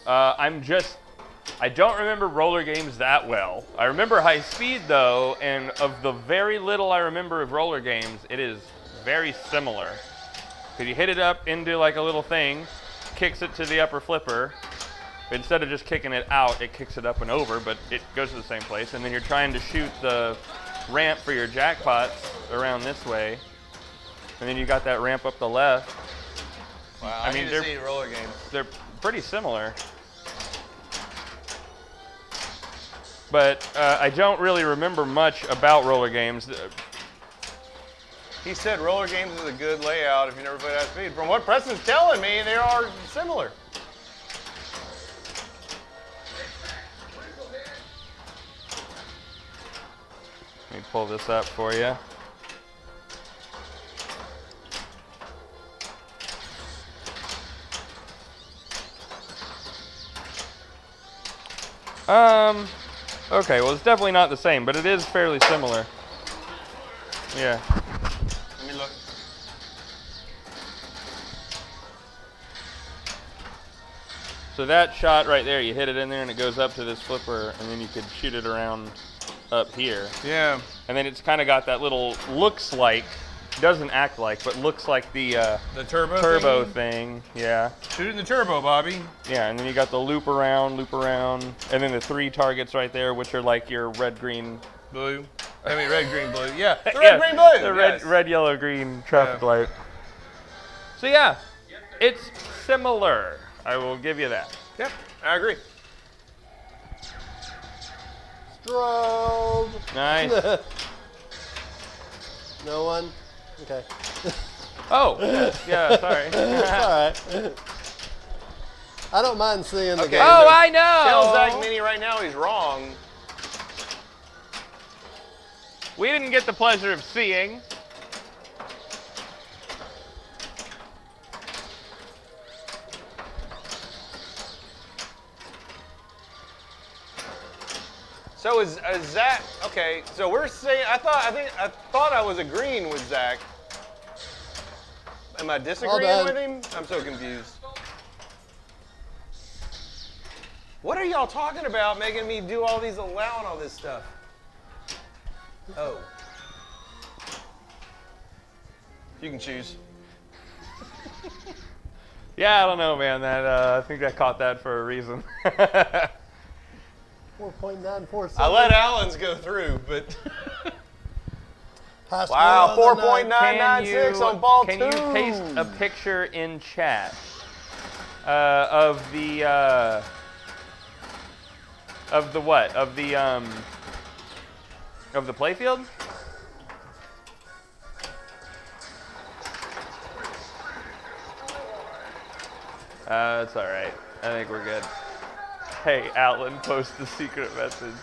A: I don't remember roller games that well. I remember high speed though, and of the very little I remember of roller games, it is very similar. Because you hit it up into like a little thing, kicks it to the upper flipper. Instead of just kicking it out, it kicks it up and over, but it goes to the same place. And then you're trying to shoot the ramp for your jackpots around this way. And then you got that ramp up the left.
C: Wow,
A: I
C: I
A: mean,
C: need to see roller games.
A: They're pretty similar. But I don't really remember much about roller games.
C: He said roller games is a good layout if you never played high speed. From what Preston's telling me, they are similar.
A: Let me pull this up for you. Okay, well, it's definitely not the same, but it is fairly similar. Yeah.
C: Let me look.
A: So that shot right there, you hit it in there and it goes up to this flipper, and then you could shoot it around up here.
C: Yeah.
A: And then it's kind of got that little, looks like, doesn't act like, but looks like the
C: turbo
A: thing. Yeah.
C: Shooting the turbo, Bobby.
A: Yeah, and then you got the loop around, and then the 3 targets right there, which are like your red, green,
C: Blue. I mean, red, green, blue. Yeah. The red,
A: yeah,
C: green, blue.
A: the
C: yes.
A: red, yellow, green traffic light. So yeah, it's similar. I will give you that.
C: Yep, I agree.
B: Strobe.
A: Nice.
B: No one? Okay.
A: Oh, yeah, sorry.
B: It's all right. I don't mind seeing the
C: Okay.
B: game.
A: Oh, I know.
C: Tell Zach Mini right now he's wrong.
A: We didn't get the pleasure of seeing.
C: So is Zach okay? So we're saying I thought I was agreeing with Zach. Am I disagreeing with him? I'm so confused. What are y'all talking about? Making me do all these, allowing all this stuff? Oh, you can choose.
A: Yeah, I don't know, man. That I think I caught that for a reason.
B: 4.947.
C: I let Allen's go through, but
B: High score
C: wow,
B: on the night.
C: 4.996 on ball 2.
A: Can you paste a picture in chat of the what? Of the playfield? It's all right. I think we're good. Hey, Alan, post the secret message.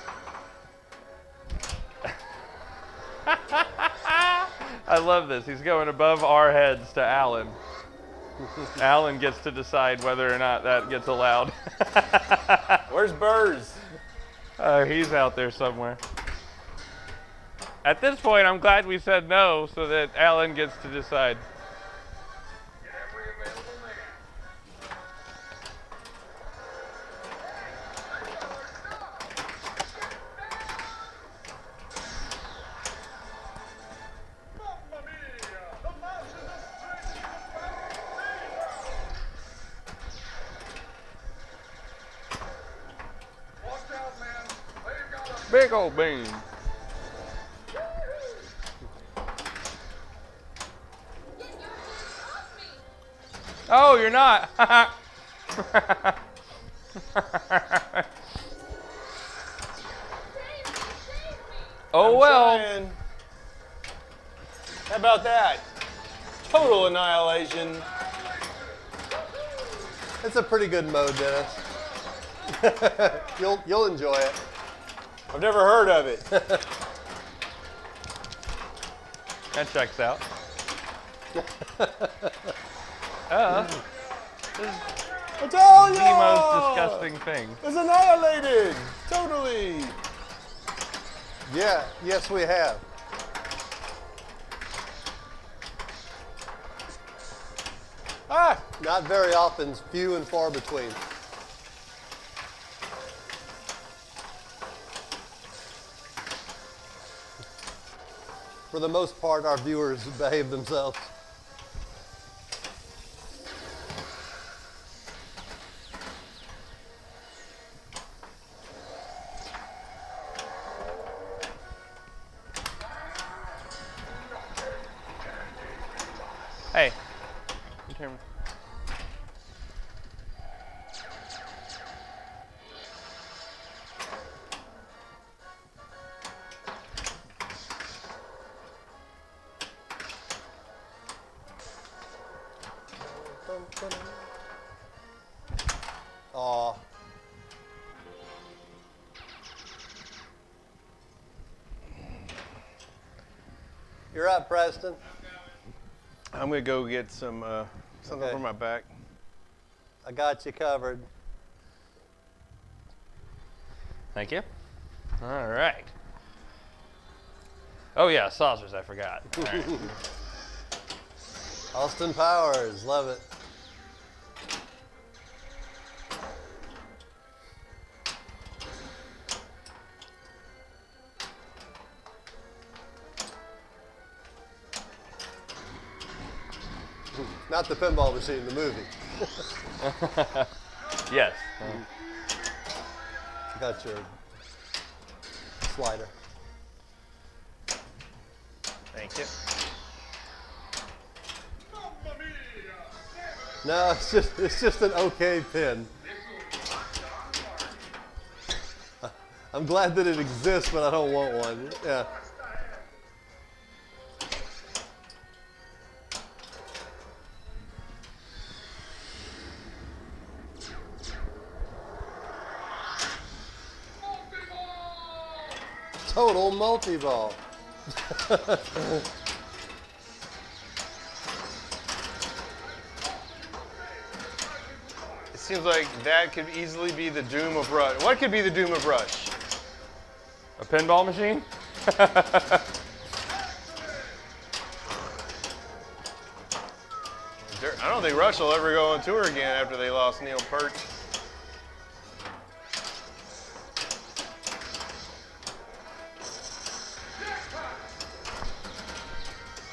A: I love this. He's going above our heads to Alan. Alan gets to decide whether or not that gets allowed.
C: Where's Burrs?
A: He's out there somewhere. At this point, I'm glad we said no so that Alan gets to decide. Big old bean. Oh, you're not. Oh, well.
C: Trying. How about that? Total annihilation.
B: It's a pretty good mode, Dennis. You'll enjoy it.
C: I've never heard of it.
A: That checks out. This is
C: I told
A: the
C: ya!
A: most disgusting thing.
C: It's annihilated. Totally.
B: Yeah, yes we have.
C: Ah!
B: Not very often, few and far between. For the most part, our viewers behave themselves.
A: Hey. You turn.
B: Aw. You're up, Preston.
C: I'm gonna go get some something
B: Okay.
C: for my back.
B: I got you covered.
A: Thank you. All right. Oh yeah, saucers. I forgot. All right.
B: Austin Powers, love it. Not the pinball machine, the movie.
A: Yes.
B: Got your slider.
C: Thank you.
B: No, it's just an okay pin. I'm glad that it exists, but I don't want one. Yeah. Total multiball.
C: It seems like that could easily be the doom of Rush. What could be the doom of Rush?
A: A pinball machine?
C: I don't think Rush will ever go on tour again after they lost Neil Peart.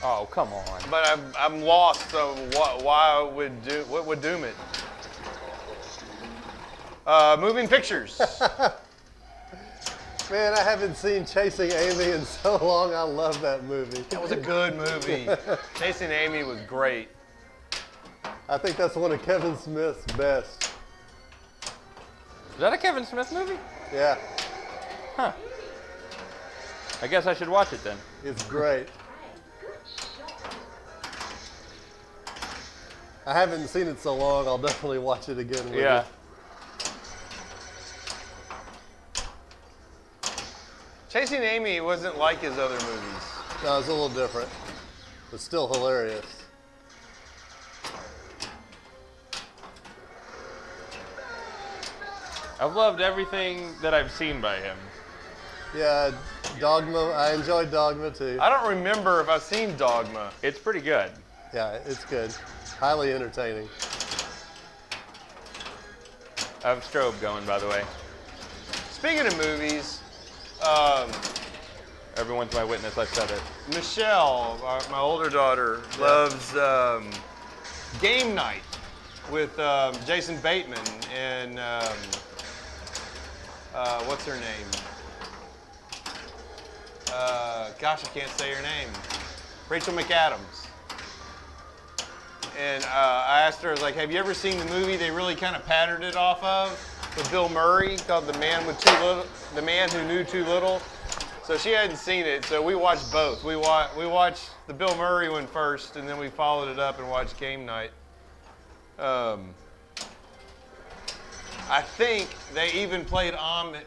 A: Oh, come on.
C: But I'm lost. So what would doom it? Moving pictures.
B: Man, I haven't seen Chasing Amy in so long. I love that movie.
C: That was a good movie. Chasing Amy was great.
B: I think that's one of Kevin Smith's best.
A: Is that a Kevin Smith movie?
B: Yeah,
A: Huh. I guess I should watch it then.
B: it's great. I haven't seen it so long. I'll definitely watch it again with
A: Yeah.
B: you.
C: Chasing Amy wasn't like his other movies.
B: No, it's a little different, but still hilarious.
A: I've loved everything that I've seen by him.
B: Yeah, Dogma. I enjoyed Dogma too.
C: I don't remember if I've seen Dogma.
A: It's pretty good.
B: Yeah, it's good. Highly entertaining.
A: I have strobe going, by the way.
C: Speaking of movies,
A: Everyone's my witness, I've said it.
C: Michelle, my older daughter, loves Game Night with Jason Bateman and what's her name? gosh, I can't say her name. Rachel McAdams. And I asked her, I was like, have you ever seen the movie they really kind of patterned it off of with Bill Murray called The Man Who Knew Too Little? So she hadn't seen it, so we watched both. We watched the Bill Murray one first, and then we followed it up and watched Game Night. I think they even paid homage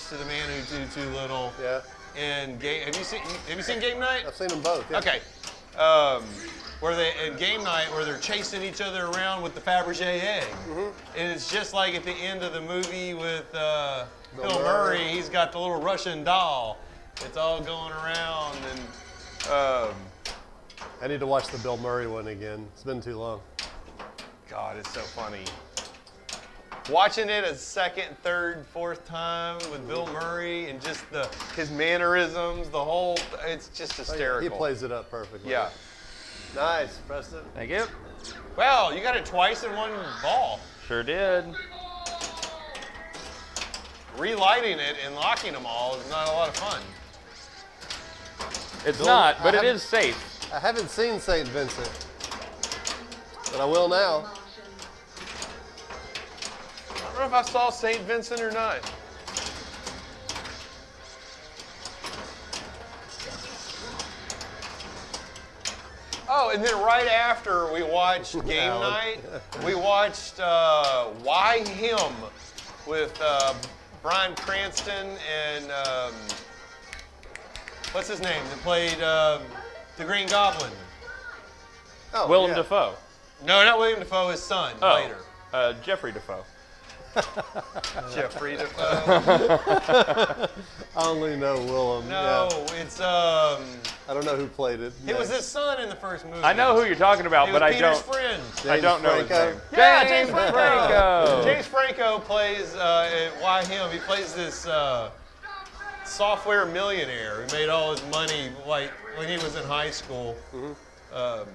C: to The Man Who Knew Too Little.
B: Yeah.
C: And have you seen Game Night?
B: I've seen them both. Yeah.
C: Okay. Where they in Game Night where they're chasing each other around with the Fabergé egg, and it's just like at the end of the movie with Bill Murray. He's got the little Russian doll. It's all going around, and
B: I need to watch the Bill Murray one again. It's been too long.
C: God, it's so funny. Watching it a second, third, fourth time with Bill Murray and just his mannerisms, it's just hysterical.
B: He plays it up perfectly.
C: Yeah.
B: Nice, Preston.
A: Thank you.
C: Wow, you got it twice in one ball.
A: Sure did.
C: Relighting it and locking them all is not a lot of fun.
A: It's not, but it is safe.
B: I haven't seen St. Vincent, but I will now.
C: I don't know if I saw St. Vincent or not. Oh, and then right after we watched Game Night, we watched Why Him with Bryan Cranston and what's his name that played the Green Goblin?
B: Oh,
A: Willem
B: yeah.
A: Dafoe.
C: No, not William Dafoe, his son later.
A: Jeffrey Dafoe.
C: Jeffrey Dafoe.
B: I only know Willem.
C: No,
B: Yeah.
C: it's
B: I don't know who played it.
C: it was his son in the first movie.
A: I know who you're talking about,
C: He
A: but
C: was
A: I
C: Peter's
A: don't.
C: friend.
A: I don't know his
B: Franco?
A: name.
C: Yeah, James Franco.
A: Franco.
C: James Franco plays Why Him? He plays this software millionaire who made all his money like when he was in high school. And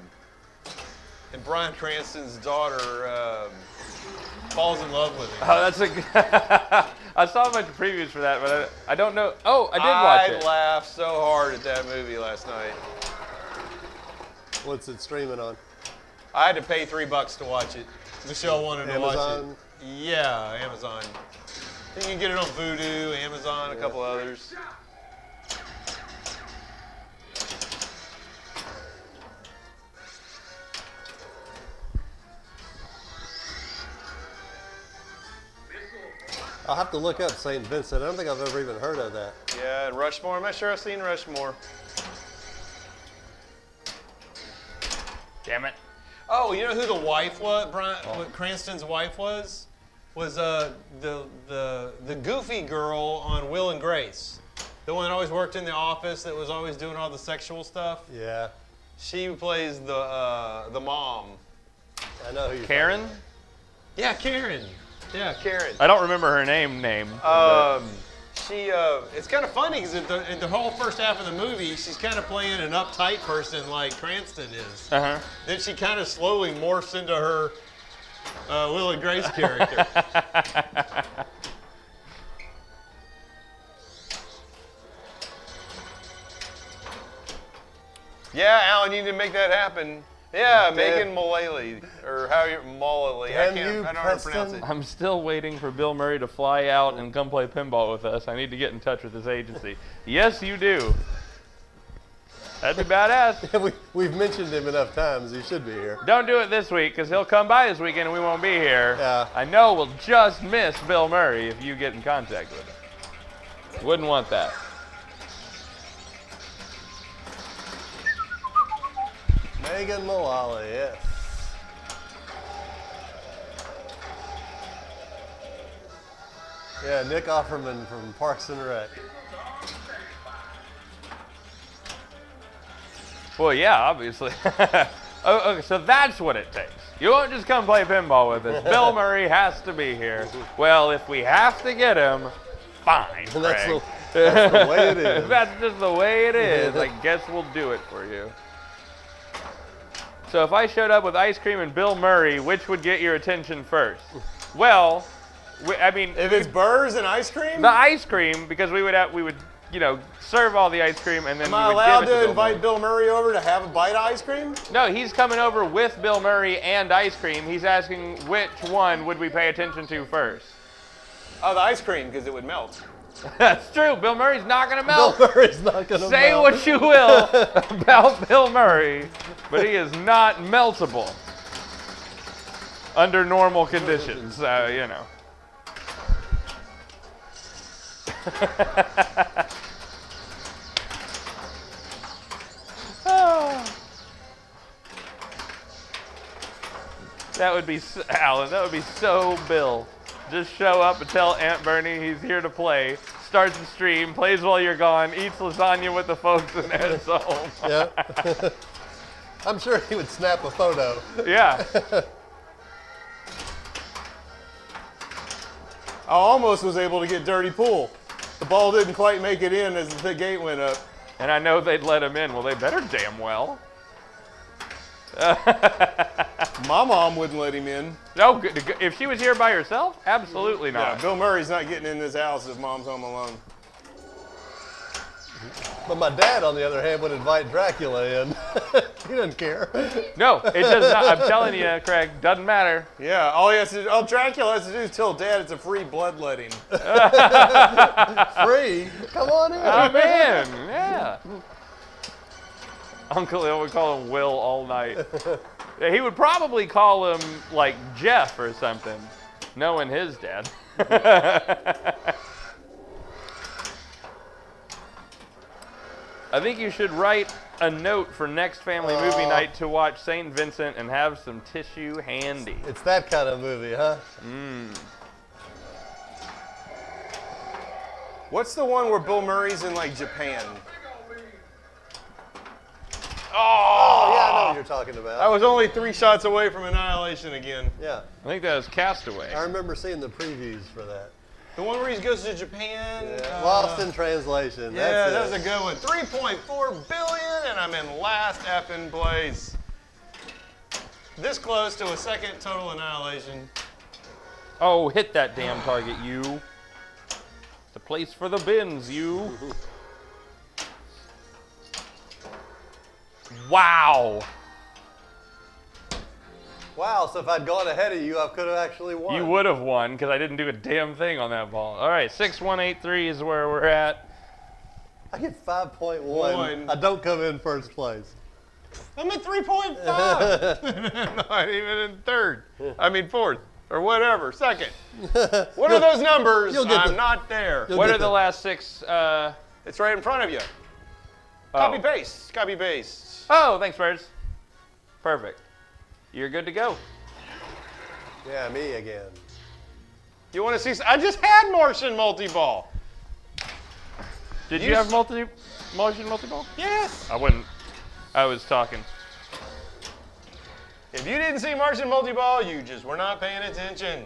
C: Bryan Cranston's daughter falls in love with him.
A: Oh, that's a. I saw a bunch of previews for that, but I don't know. Oh, I did watch it.
C: I laughed so hard at that movie last night.
B: What's it streaming on?
C: I had to pay $3 to watch it. Michelle wanted to watch
B: Amazon?
C: it. Yeah, Amazon. You can get it on Vudu, Amazon, a couple others.
B: I'll have to look up St. Vincent. I don't think I've ever even heard of that.
C: Yeah, and Rushmore. I'm not sure I've seen Rushmore.
A: Damn it.
C: Oh, you know who the wife was? What Cranston's wife was? Was the goofy girl on Will and Grace, the one that always worked in the office, that was always doing all the sexual stuff.
B: Yeah.
C: She plays the mom.
B: I know who you're
A: Karen?
B: talking
C: Yeah, Karen. Yeah, Karen.
A: I don't remember her name.
C: It's kind of funny because in the whole first half of the movie, she's kind of playing an uptight person like Cranston is.
A: Uh-huh.
C: Then she kind of slowly morphs into her Will and Grace character. Yeah, Alan, you need to make that happen. Yeah, Megan Mullally, or how you Mullally. I don't know how to pronounce it.
A: I'm still waiting for Bill Murray to fly out and come play pinball with us. I need to get in touch with his agency. Yes, you do. That'd be badass.
B: We've mentioned him enough times. He should be here.
A: Don't do it this week, because he'll come by this weekend and we won't be here.
B: Yeah.
A: I know we'll just miss Bill Murray if you get in contact with him. Wouldn't want that.
B: Megan Mullally, yes. Yeah, Nick Offerman from Parks and Rec.
A: Well, yeah, obviously. Okay, so that's what it takes. You won't just come play pinball with us. Bill Murray has to be here. Well, if we have to get him, fine,
B: That's
A: Craig.
B: that's the way it is.
A: That's just the way it is. I guess we'll do it for you. So if I showed up with ice cream and Bill Murray, which would get your attention first? Well, I mean,
C: If it's burrs and ice cream?
A: the ice cream, because we would you know, serve all the ice cream, and then
C: Am
A: we
C: I
A: would
C: allowed
A: give it
C: to
A: Bill
C: invite
A: Murray.
C: Bill Murray over to have a bite of ice cream?
A: No, he's coming over with Bill Murray and ice cream. He's asking which one would we pay attention to first.
C: Oh, the ice cream, because it would melt.
A: That's true. Bill Murray's not going to melt.
B: Bill Murray's not gonna
A: Say
B: melt.
A: what you will about Bill Murray, but he is not meltable under normal conditions. You know. That would be Alan. That would be so Bill. Just show up and tell Aunt Bernie he's here to play. Starts the stream, plays while you're gone, eats lasagna with the folks, and heads home.
B: Yeah. I'm sure he would snap a photo.
A: Yeah.
C: I almost was able to get dirty pool. The ball didn't quite make it in as the gate went up.
A: And I know they'd let him in. Well, they better damn well.
C: My mom wouldn't let him in.
A: No, if she was here by herself, absolutely
C: Yeah,
A: not.
C: Bill Murray's not getting in this house if mom's home alone.
B: But my dad, on the other hand, would invite Dracula in. He doesn't care.
A: No, it does not. I'm telling you, Craig, doesn't matter.
C: Yeah, all he has to do, all Dracula has to do is tell Dad it's a free bloodletting.
B: Free? Come on in.
A: I'm in. Yeah. Uncle Hill would call him Will all night. He would probably call him like Jeff or something, knowing his dad. I think you should write a note for next family movie night to watch St. Vincent and have some tissue handy.
B: It's that kind of movie, huh?
C: What's the one where Bill Murray's in like Japan?
B: Oh, yeah, I know what you're talking about.
C: I was only 3 shots away from annihilation again.
B: Yeah.
A: I think that was Castaway.
B: I remember seeing the previews for that.
C: The one where he goes to Japan.
B: Lost in translation.
C: Yeah,
B: That's
C: that was a good one. 3.4 billion, and I'm in last effing place. This close to a second total annihilation.
A: Oh, hit that damn target, you. The place for the bins, you. Wow.
B: Wow, so if I'd gone ahead of you, I could have actually won.
A: You would have won because I didn't do a damn thing on that ball. All right, 6183 is where we're at.
B: I get 5.1.
C: One.
B: I don't come in first place.
C: I'm at 3.5. Not even in third. I mean fourth, or whatever, second. What are those numbers?
B: You'll get
C: I'm
B: the-
C: not there.
B: you'll
A: What
B: get
A: are the last 6?
C: It's right in front of you. Copy paste. Copy paste.
A: Oh, thanks, Birds. Perfect. You're good to go.
B: Yeah, me again.
C: You want to see? I just had Martian Multiball.
A: Did
C: You
A: you have
C: s-
A: Martian Multiball?
C: Yes.
A: I wouldn't. I was talking.
C: If you didn't see Martian Multiball, you just were not paying attention.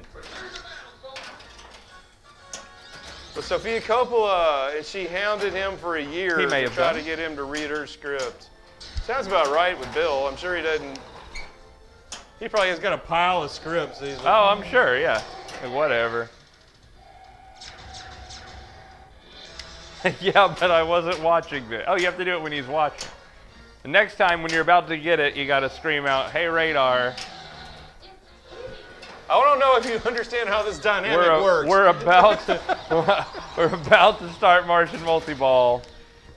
C: But Sofia Coppola, and she hounded him for a year
A: He may
C: to
A: have
C: try
A: done.
C: to get him to read her script. Sounds about right with Bill. I'm sure he doesn't. He probably has got a pile of scripts. He's like,
A: Oh, I'm sure, yeah. Whatever. Yeah, but I wasn't watching it. Oh, you have to do it when he's watching. The next time when you're about to get it, you got to scream out, "Hey, radar."
C: I don't know if you understand how this dynamic works.
A: We're about to we're about to start Martian Multiball.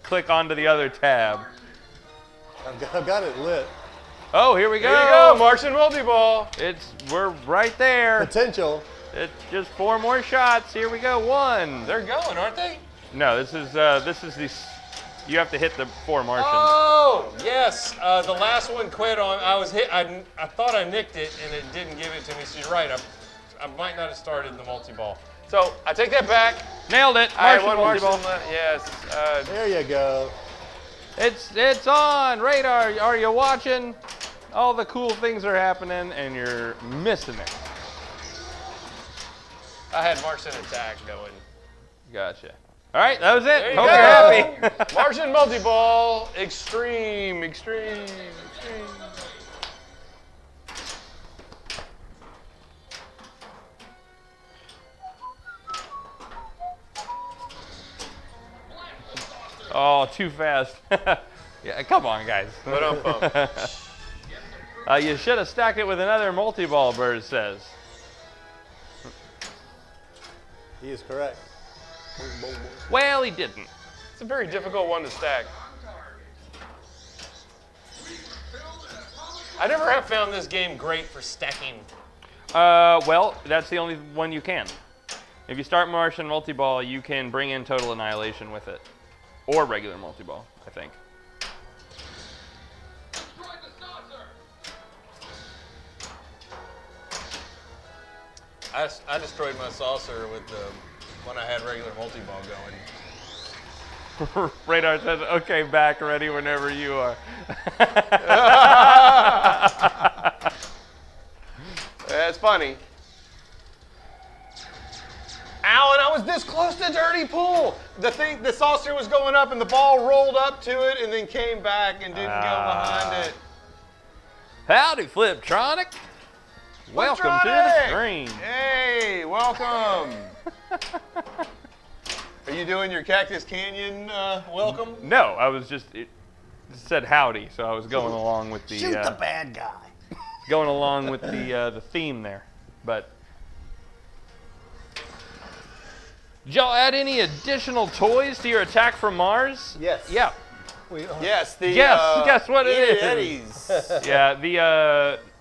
A: Click onto the other tab.
B: I've got it lit.
A: Oh, here we go.
C: Here you go, Martian Multiball.
A: We're right there.
B: Potential.
A: It's just 4 more shots. Here we go. 1.
C: They're going, aren't they?
A: No, this is the. You have to hit the 4 Martians.
C: Oh, yes. The last one quit on. I was hit. I thought I nicked it, and it didn't give it to me. She's right. I might not have started the multi-ball. So I take that back.
A: Nailed it.
C: I had
A: Martian
C: one
A: Multiball.
C: Martian left. Yes.
B: There you go.
A: It's on radar. Are you watching? All the cool things are happening, and you're missing it.
C: I had Martian Attack going.
A: Gotcha. All right, that was it.
C: There you
A: Hope
C: go.
A: you're happy.
C: Martian Multiball, extreme.
A: Oh, too fast. Yeah, come on, guys. You should have stacked it with another multi-ball, Bird says.
B: He is correct.
A: Well, he didn't.
C: It's a very difficult one to stack. I never have found this game great for stacking.
A: Well, that's the only one you can. If you start Martian Multiball, you can bring in Total Annihilation with it. Or regular Multiball, I think.
C: I destroyed my saucer with when I had regular multi-ball going.
A: Radar says, okay, back, ready whenever you are.
C: That's funny. Alan, I was this close to dirty pool. The saucer was going up and the ball rolled up to it and then came back and didn't go behind it.
A: Howdy, Fliptronic. Welcome to the stream.
C: Hey, welcome. Are you doing your Cactus Canyon welcome?
A: No, I was just, it said howdy, so I was going along with the...
B: Shoot the bad guy.
A: Going along with the theme there. But did y'all add any additional toys to your Attack from Mars?
B: Yes.
A: Yeah.
C: Yes, the
A: Guess what it is.
C: Eddie's.
A: Yeah, the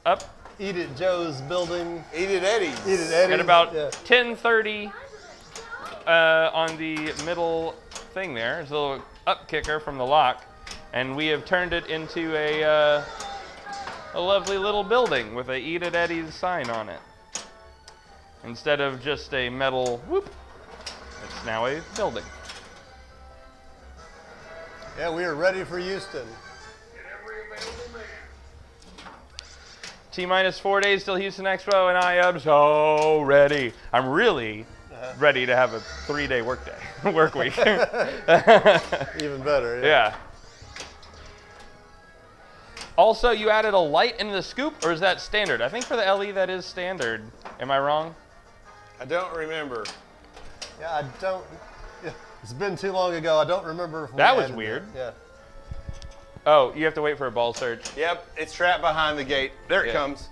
A: up
B: Eat It Joe's building.
C: Eat It Eddie's.
B: Eat It Eddie's.
A: at about
B: yeah.
A: 10:30 on the middle thing there. There's a little up kicker from the lock, and we have turned it into a lovely little building with a Eat It Eddie's sign on it. Instead of just a metal whoop, it's now a building.
B: Yeah, we are ready for Houston.
A: T-minus 4 days till Houston Expo, and I am so ready. I'm really ready to have a 3-day work week.
B: Even better.
A: Yeah. Also, you added a light in the scoop, or is that standard? I think for the LE that is standard. Am I wrong?
C: I don't remember.
B: Yeah, I don't. Yeah, it's been too long ago. I don't remember if we
A: That was
B: added
A: weird.
B: it. Yeah.
A: Oh, you have to wait for a ball search.
C: Yep, it's trapped behind the gate. There it comes.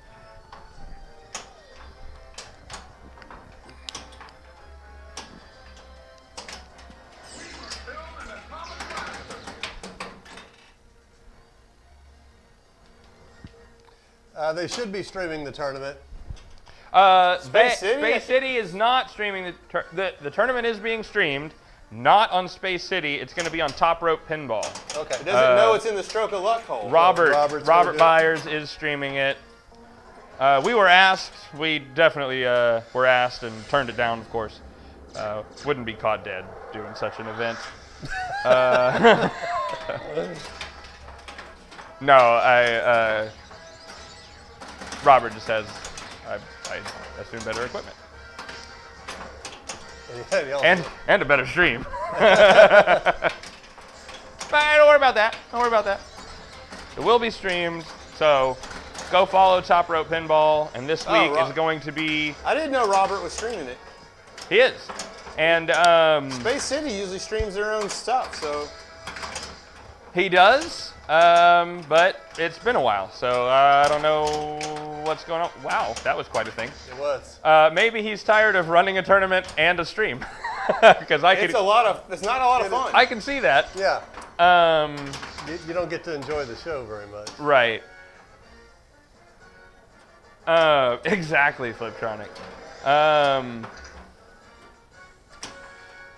B: They should be streaming the tournament.
C: Space City?
A: Space City is not streaming the tournament is being streamed, not on Space City. It's going to be on Top Rope Pinball.
B: Okay.
C: It doesn't know it's in the Stroke of Luck hole.
A: Robert Byers is streaming it. We were asked. We definitely were asked and turned it down, of course. Wouldn't be caught dead doing such an event. No, Robert just has, I assume, better equipment. And a better stream. But don't worry about that. Don't worry about that. It will be streamed, so go follow Top Rope Pinball. And this week is going to be...
C: I didn't know Robert was streaming it.
A: He is. And
C: Space City usually streams their own stuff, so...
A: He does, but it's been a while, so I don't know what's going on. Wow, that was quite a thing.
B: It was.
A: Maybe he's tired of running a tournament and a stream, because
C: it's not a lot of fun.
A: I can see that.
B: Yeah.
A: Um,
B: You don't get to enjoy the show very much.
A: right. Exactly, Fliptronic.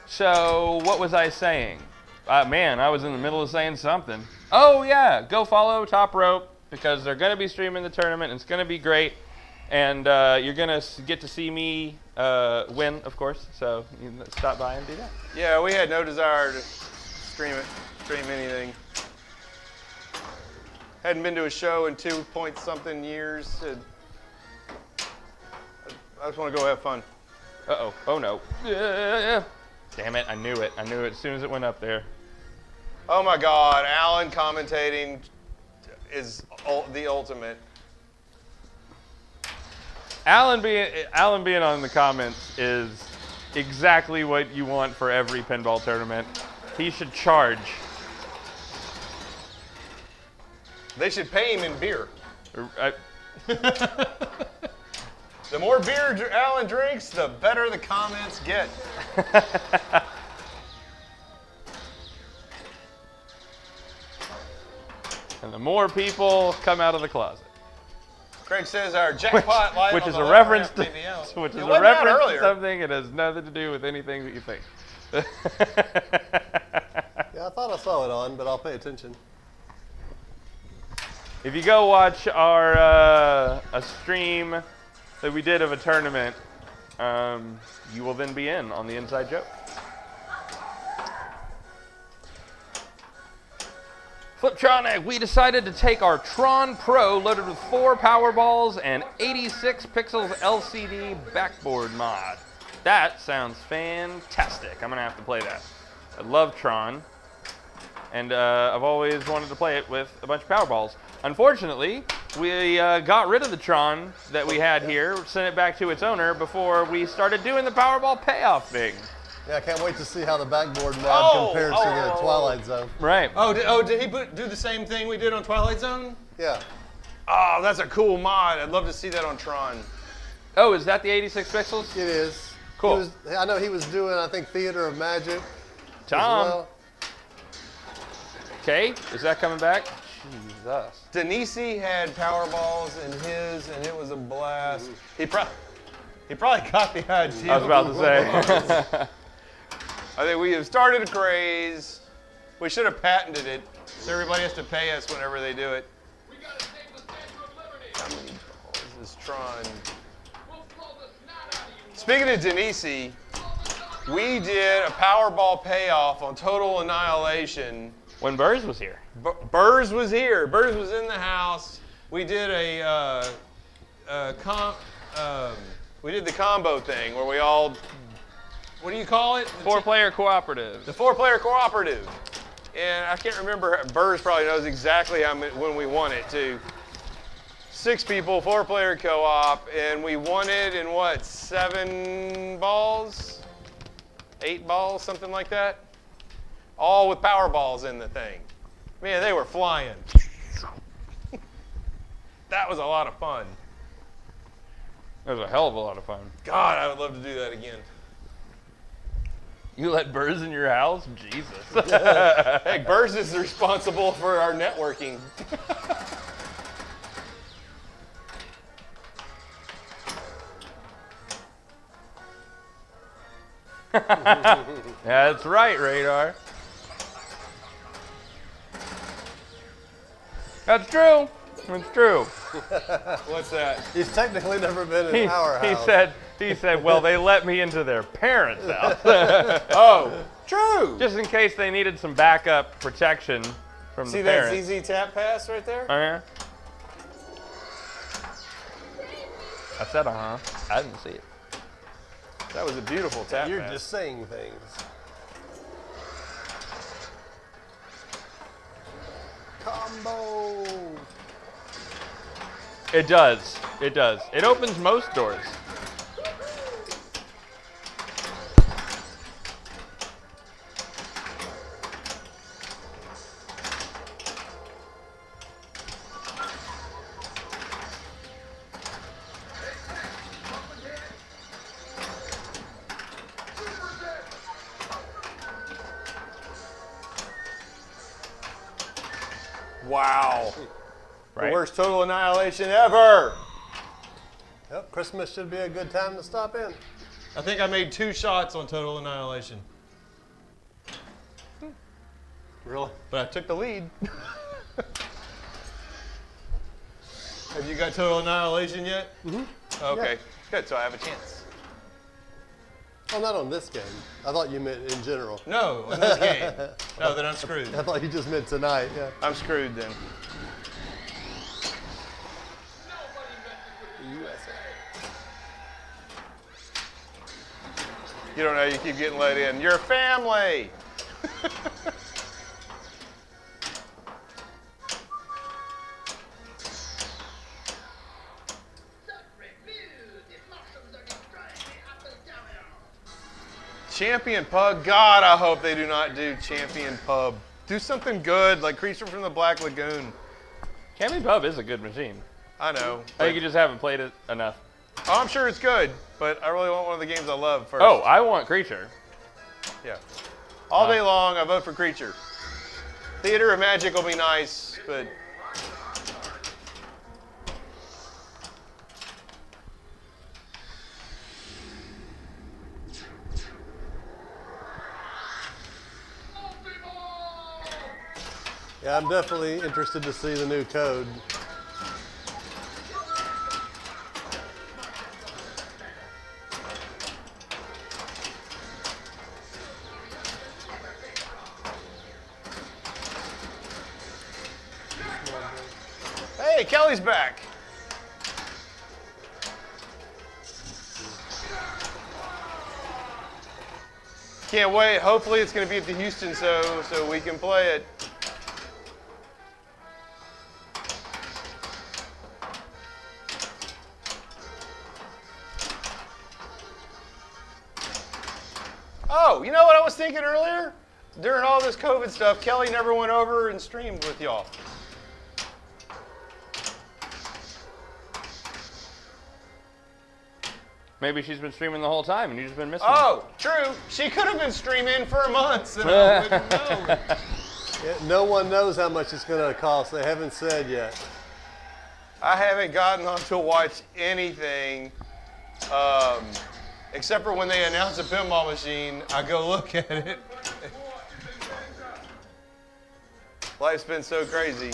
A: So what was I saying? Man, I was in the middle of saying something. Oh, yeah, go follow Top Rope because they're going to be streaming the tournament. And it's going to be great. And you're going to get to see me win, of course. So you can stop by and do that.
C: Yeah, we had no desire to stream anything. Hadn't been to a show in 2-point-something years. I just want to go have fun.
A: Uh-oh. Oh, no. Damn it. I knew it. I knew it as soon as it went up there.
C: Oh my God, Alan commentating is the ultimate.
A: Alan being on the comments is exactly what you want for every pinball tournament. He should charge.
C: They should pay him in beer.
A: I-
C: The more beer Alan drinks, the better the comments get.
A: And the more people come out of the closet.
C: Craig says our jackpot live
A: Which
C: on
A: is
C: the
A: a reference to,
C: BBL.
A: which is
C: It
A: a
C: wasn't out
A: reference to
C: earlier.
A: something. It has nothing to do with anything that you think.
B: Yeah, I thought I saw it on, but I'll pay attention.
A: If you go watch our a stream that we did of a tournament, you will then be in on the inside joke. Fliptronic, we decided to take our Tron Pro loaded with 4 Powerballs and 86 pixels LCD backboard mod. That sounds fantastic. I'm gonna have to play that. I love Tron, and I've always wanted to play it with a bunch of Powerballs. Unfortunately, we got rid of the Tron that we had here, sent it back to its owner before we started doing the Powerball payoff thing.
B: Yeah, I can't wait to see how the backboard mod compares to the Twilight Zone.
A: Right.
C: Did he do the same thing we did on Twilight Zone?
B: Yeah.
C: Oh, that's a cool mod. I'd love to see that on Tron.
A: Oh, is that the 86 pixels?
B: It is.
A: Cool.
B: I know he was doing, I think, Theater of Magic.
A: Tom.
B: As well.
A: Okay, is that coming back? Jesus.
C: Denisi had Powerballs in his, and it was a blast. He probably got the idea.
A: I was about to say.
C: I think we have started a craze. We should have patented it, so everybody has to pay us whenever they do it.
D: We gotta take the Statue of Liberty.
C: How many balls is Tron?
D: We'll blow the snot out of you.
C: Speaking of Denisi, we did a Powerball payoff on Total Annihilation.
A: When Burrs was here.
C: Burrs was here. Burrs was in the house. We did we did the combo thing where we all, what do you call it?
A: 4-player cooperative.
C: The 4-player cooperative. And I can't remember, Burrs probably knows exactly when we won it too. 6 people, 4-player co-op, and we won it in what, 7 balls? 8 balls, something like that? All with Powerballs in the thing. Man, they were flying. That was a lot of fun.
A: It was a hell of a lot of fun.
C: God, I would love to do that again.
A: You let Burrs in your house? Jesus.
C: Hey, Burrs is responsible for our networking.
A: That's right, Radar. That's true. It's true.
C: What's that?
B: He's technically never been in our house.
A: He said, well, they let me into their parents' house.
C: Oh, true.
A: Just in case they needed some backup protection from
C: See
A: the
C: that
A: parents.
C: ZZ Tap pass right there?
A: Oh, yeah? I said, uh-huh. I didn't see it.
C: That was a beautiful tap
B: You're
C: pass.
B: just saying things. Combo.
A: It does. It does. It opens most doors.
C: Wow.
A: Right?
C: The worst total annihilation ever.
B: Yep, Christmas should be a good time to stop in.
C: I think I made 2 shots on total annihilation.
B: Really?
C: But I took the lead. Have you got total annihilation yet? Mm-hmm. Okay,
B: Yeah.
C: good. So I have a chance.
B: Oh, not on this game. I thought you meant in general.
C: No, in this game. No, then I'm screwed.
B: I thought you just meant tonight. Yeah.
C: I'm screwed then.
B: USA.
C: You don't know, you keep getting let in. You're family. Champion Pub. God, I hope they do not do Champion Pub. Do something good, like Creature from the Black Lagoon.
A: Champion Pub is a good machine.
C: I know.
A: I think you just haven't played it enough.
C: Oh, I'm sure it's good, but I really want one of the games I love first.
A: Oh, I want Creature.
C: Yeah. All day long, I vote for Creature. Theater of Magic will be nice, but...
B: Yeah, I'm definitely interested to see the new code.
C: Hey, Kelly's back. Can't wait. Hopefully it's going to be at the Houston so we can play it. Oh, you know what I was thinking earlier? During all this COVID stuff, Kelly never went over and streamed with y'all.
A: Maybe she's been streaming the whole time and you've just been missing
C: Oh, true. She could have been streaming for months and I wouldn't know.
B: Yeah, no one knows how much it's going to cost. They haven't said yet.
C: I haven't gotten on to watch anything except for when they announce a pinball machine. I go look at it. Life's been so crazy.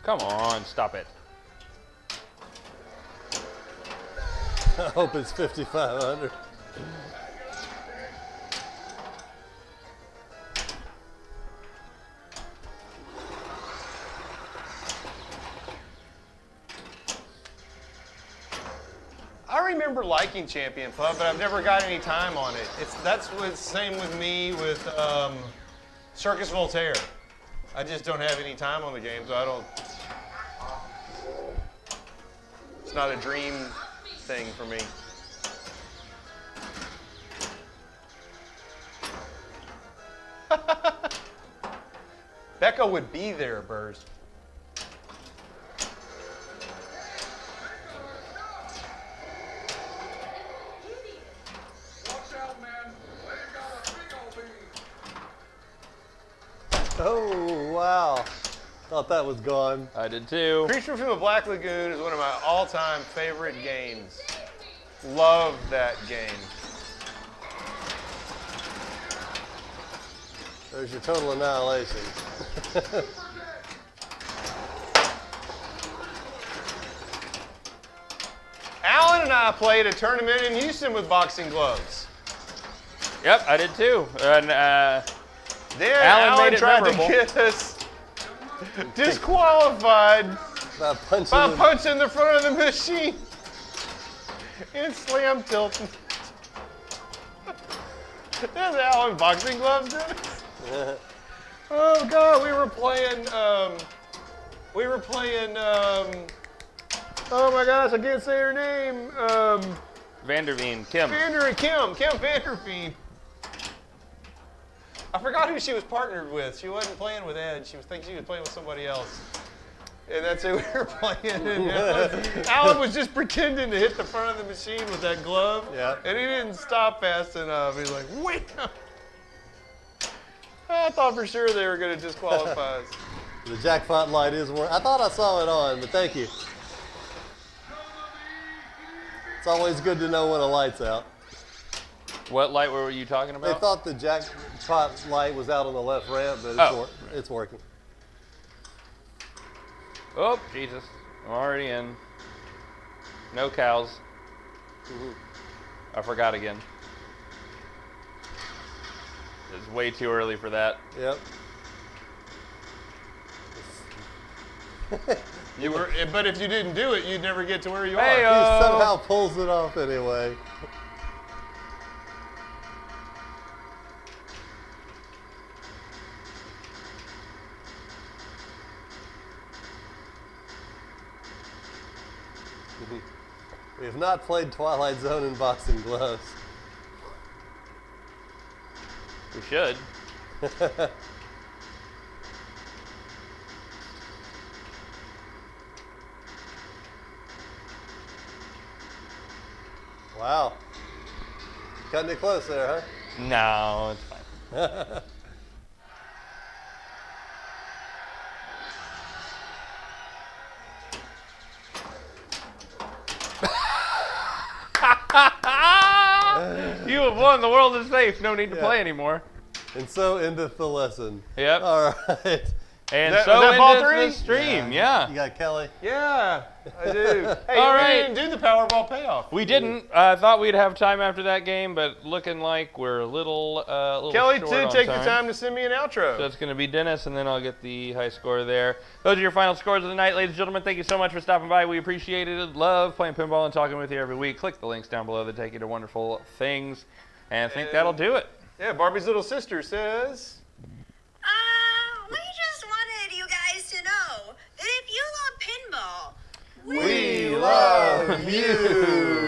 A: Come on, stop it.
B: I hope it's 5,500.
C: I remember liking Champion Pub, but I've never got any time on it. That's what's same with me with Circus Voltaire. I just don't have any time on the game, so I don't. It's not a dream thing for me. Becca would be there, Burrs.
D: Watch out, man. They've got a big old beam.
B: Oh, wow. Thought that was gone.
A: I did too.
C: Creature from the Black Lagoon is one of my all-time favorite games. Love that game.
B: There's your total annihilation.
C: Alan and I played a tournament in Houston with boxing gloves.
A: Yep, I did too. And
C: Then
A: Alan
C: Alan
A: made it
C: tried
A: memorable.
C: to get us disqualified
B: By punching
C: by
B: the-
C: punching the front of the machine and slam tilting. There's Alan boxing gloves, dude. Oh God, we were playing. Oh my gosh, I can't say her name.
A: Vanderveen, Kim.
C: Kim Vanderveen. I forgot who she was partnered with. She wasn't playing with Ed. She was playing with somebody else. And that's who we were playing. And Alan was just pretending to hit the front of the machine with that glove.
B: Yeah.
C: And he didn't stop fast enough. He's like, wait. I thought for sure they were going to disqualify us.
B: The jackpot light is working. I thought I saw it on, but thank you. It's always good to know when a light's out.
A: What light were you talking
B: They
A: about?
B: thought the jackpot light was out on the left ramp, but
A: Oh.
B: it's working.
A: Oh, Jesus. I'm already in. No cows. I forgot again. It's way too early for that.
B: Yep.
C: But if you didn't do it, you'd never get to where you are.
A: Hey,
B: He somehow pulls it off anyway. We have not played Twilight Zone in boxing gloves.
A: We should.
B: Wow. Cutting it close there,
A: No, it's fine.
B: huh?
A: You have won. The world is safe. No need to
B: Yeah.
A: play anymore.
B: And so endeth the lesson.
A: Yep.
B: All right.
A: And
C: Was
A: so
C: that ball
A: endeth
C: three?
A: the stream. Yeah.
B: You got Kelly?
C: Yeah, I do. Hey,
A: All
C: we
A: right.
C: didn't do the Powerball payoff.
A: We didn't. I thought we'd have time after that game, but looking like we're a little
C: Kelly,
A: short
C: too,
A: on
C: take the time to send me an outro.
A: So it's going to be Dennis, and then I'll get the high score there. Those are your final scores of the night, ladies and gentlemen. Thank you so much for stopping by. We appreciate it. Love playing pinball and talking with you every week. Click the links down below that take you to wonderful things. And I think that'll do it.
C: Yeah, Barbie's little sister says.
E: We just wanted you guys to know that if you love pinball,
B: We love you.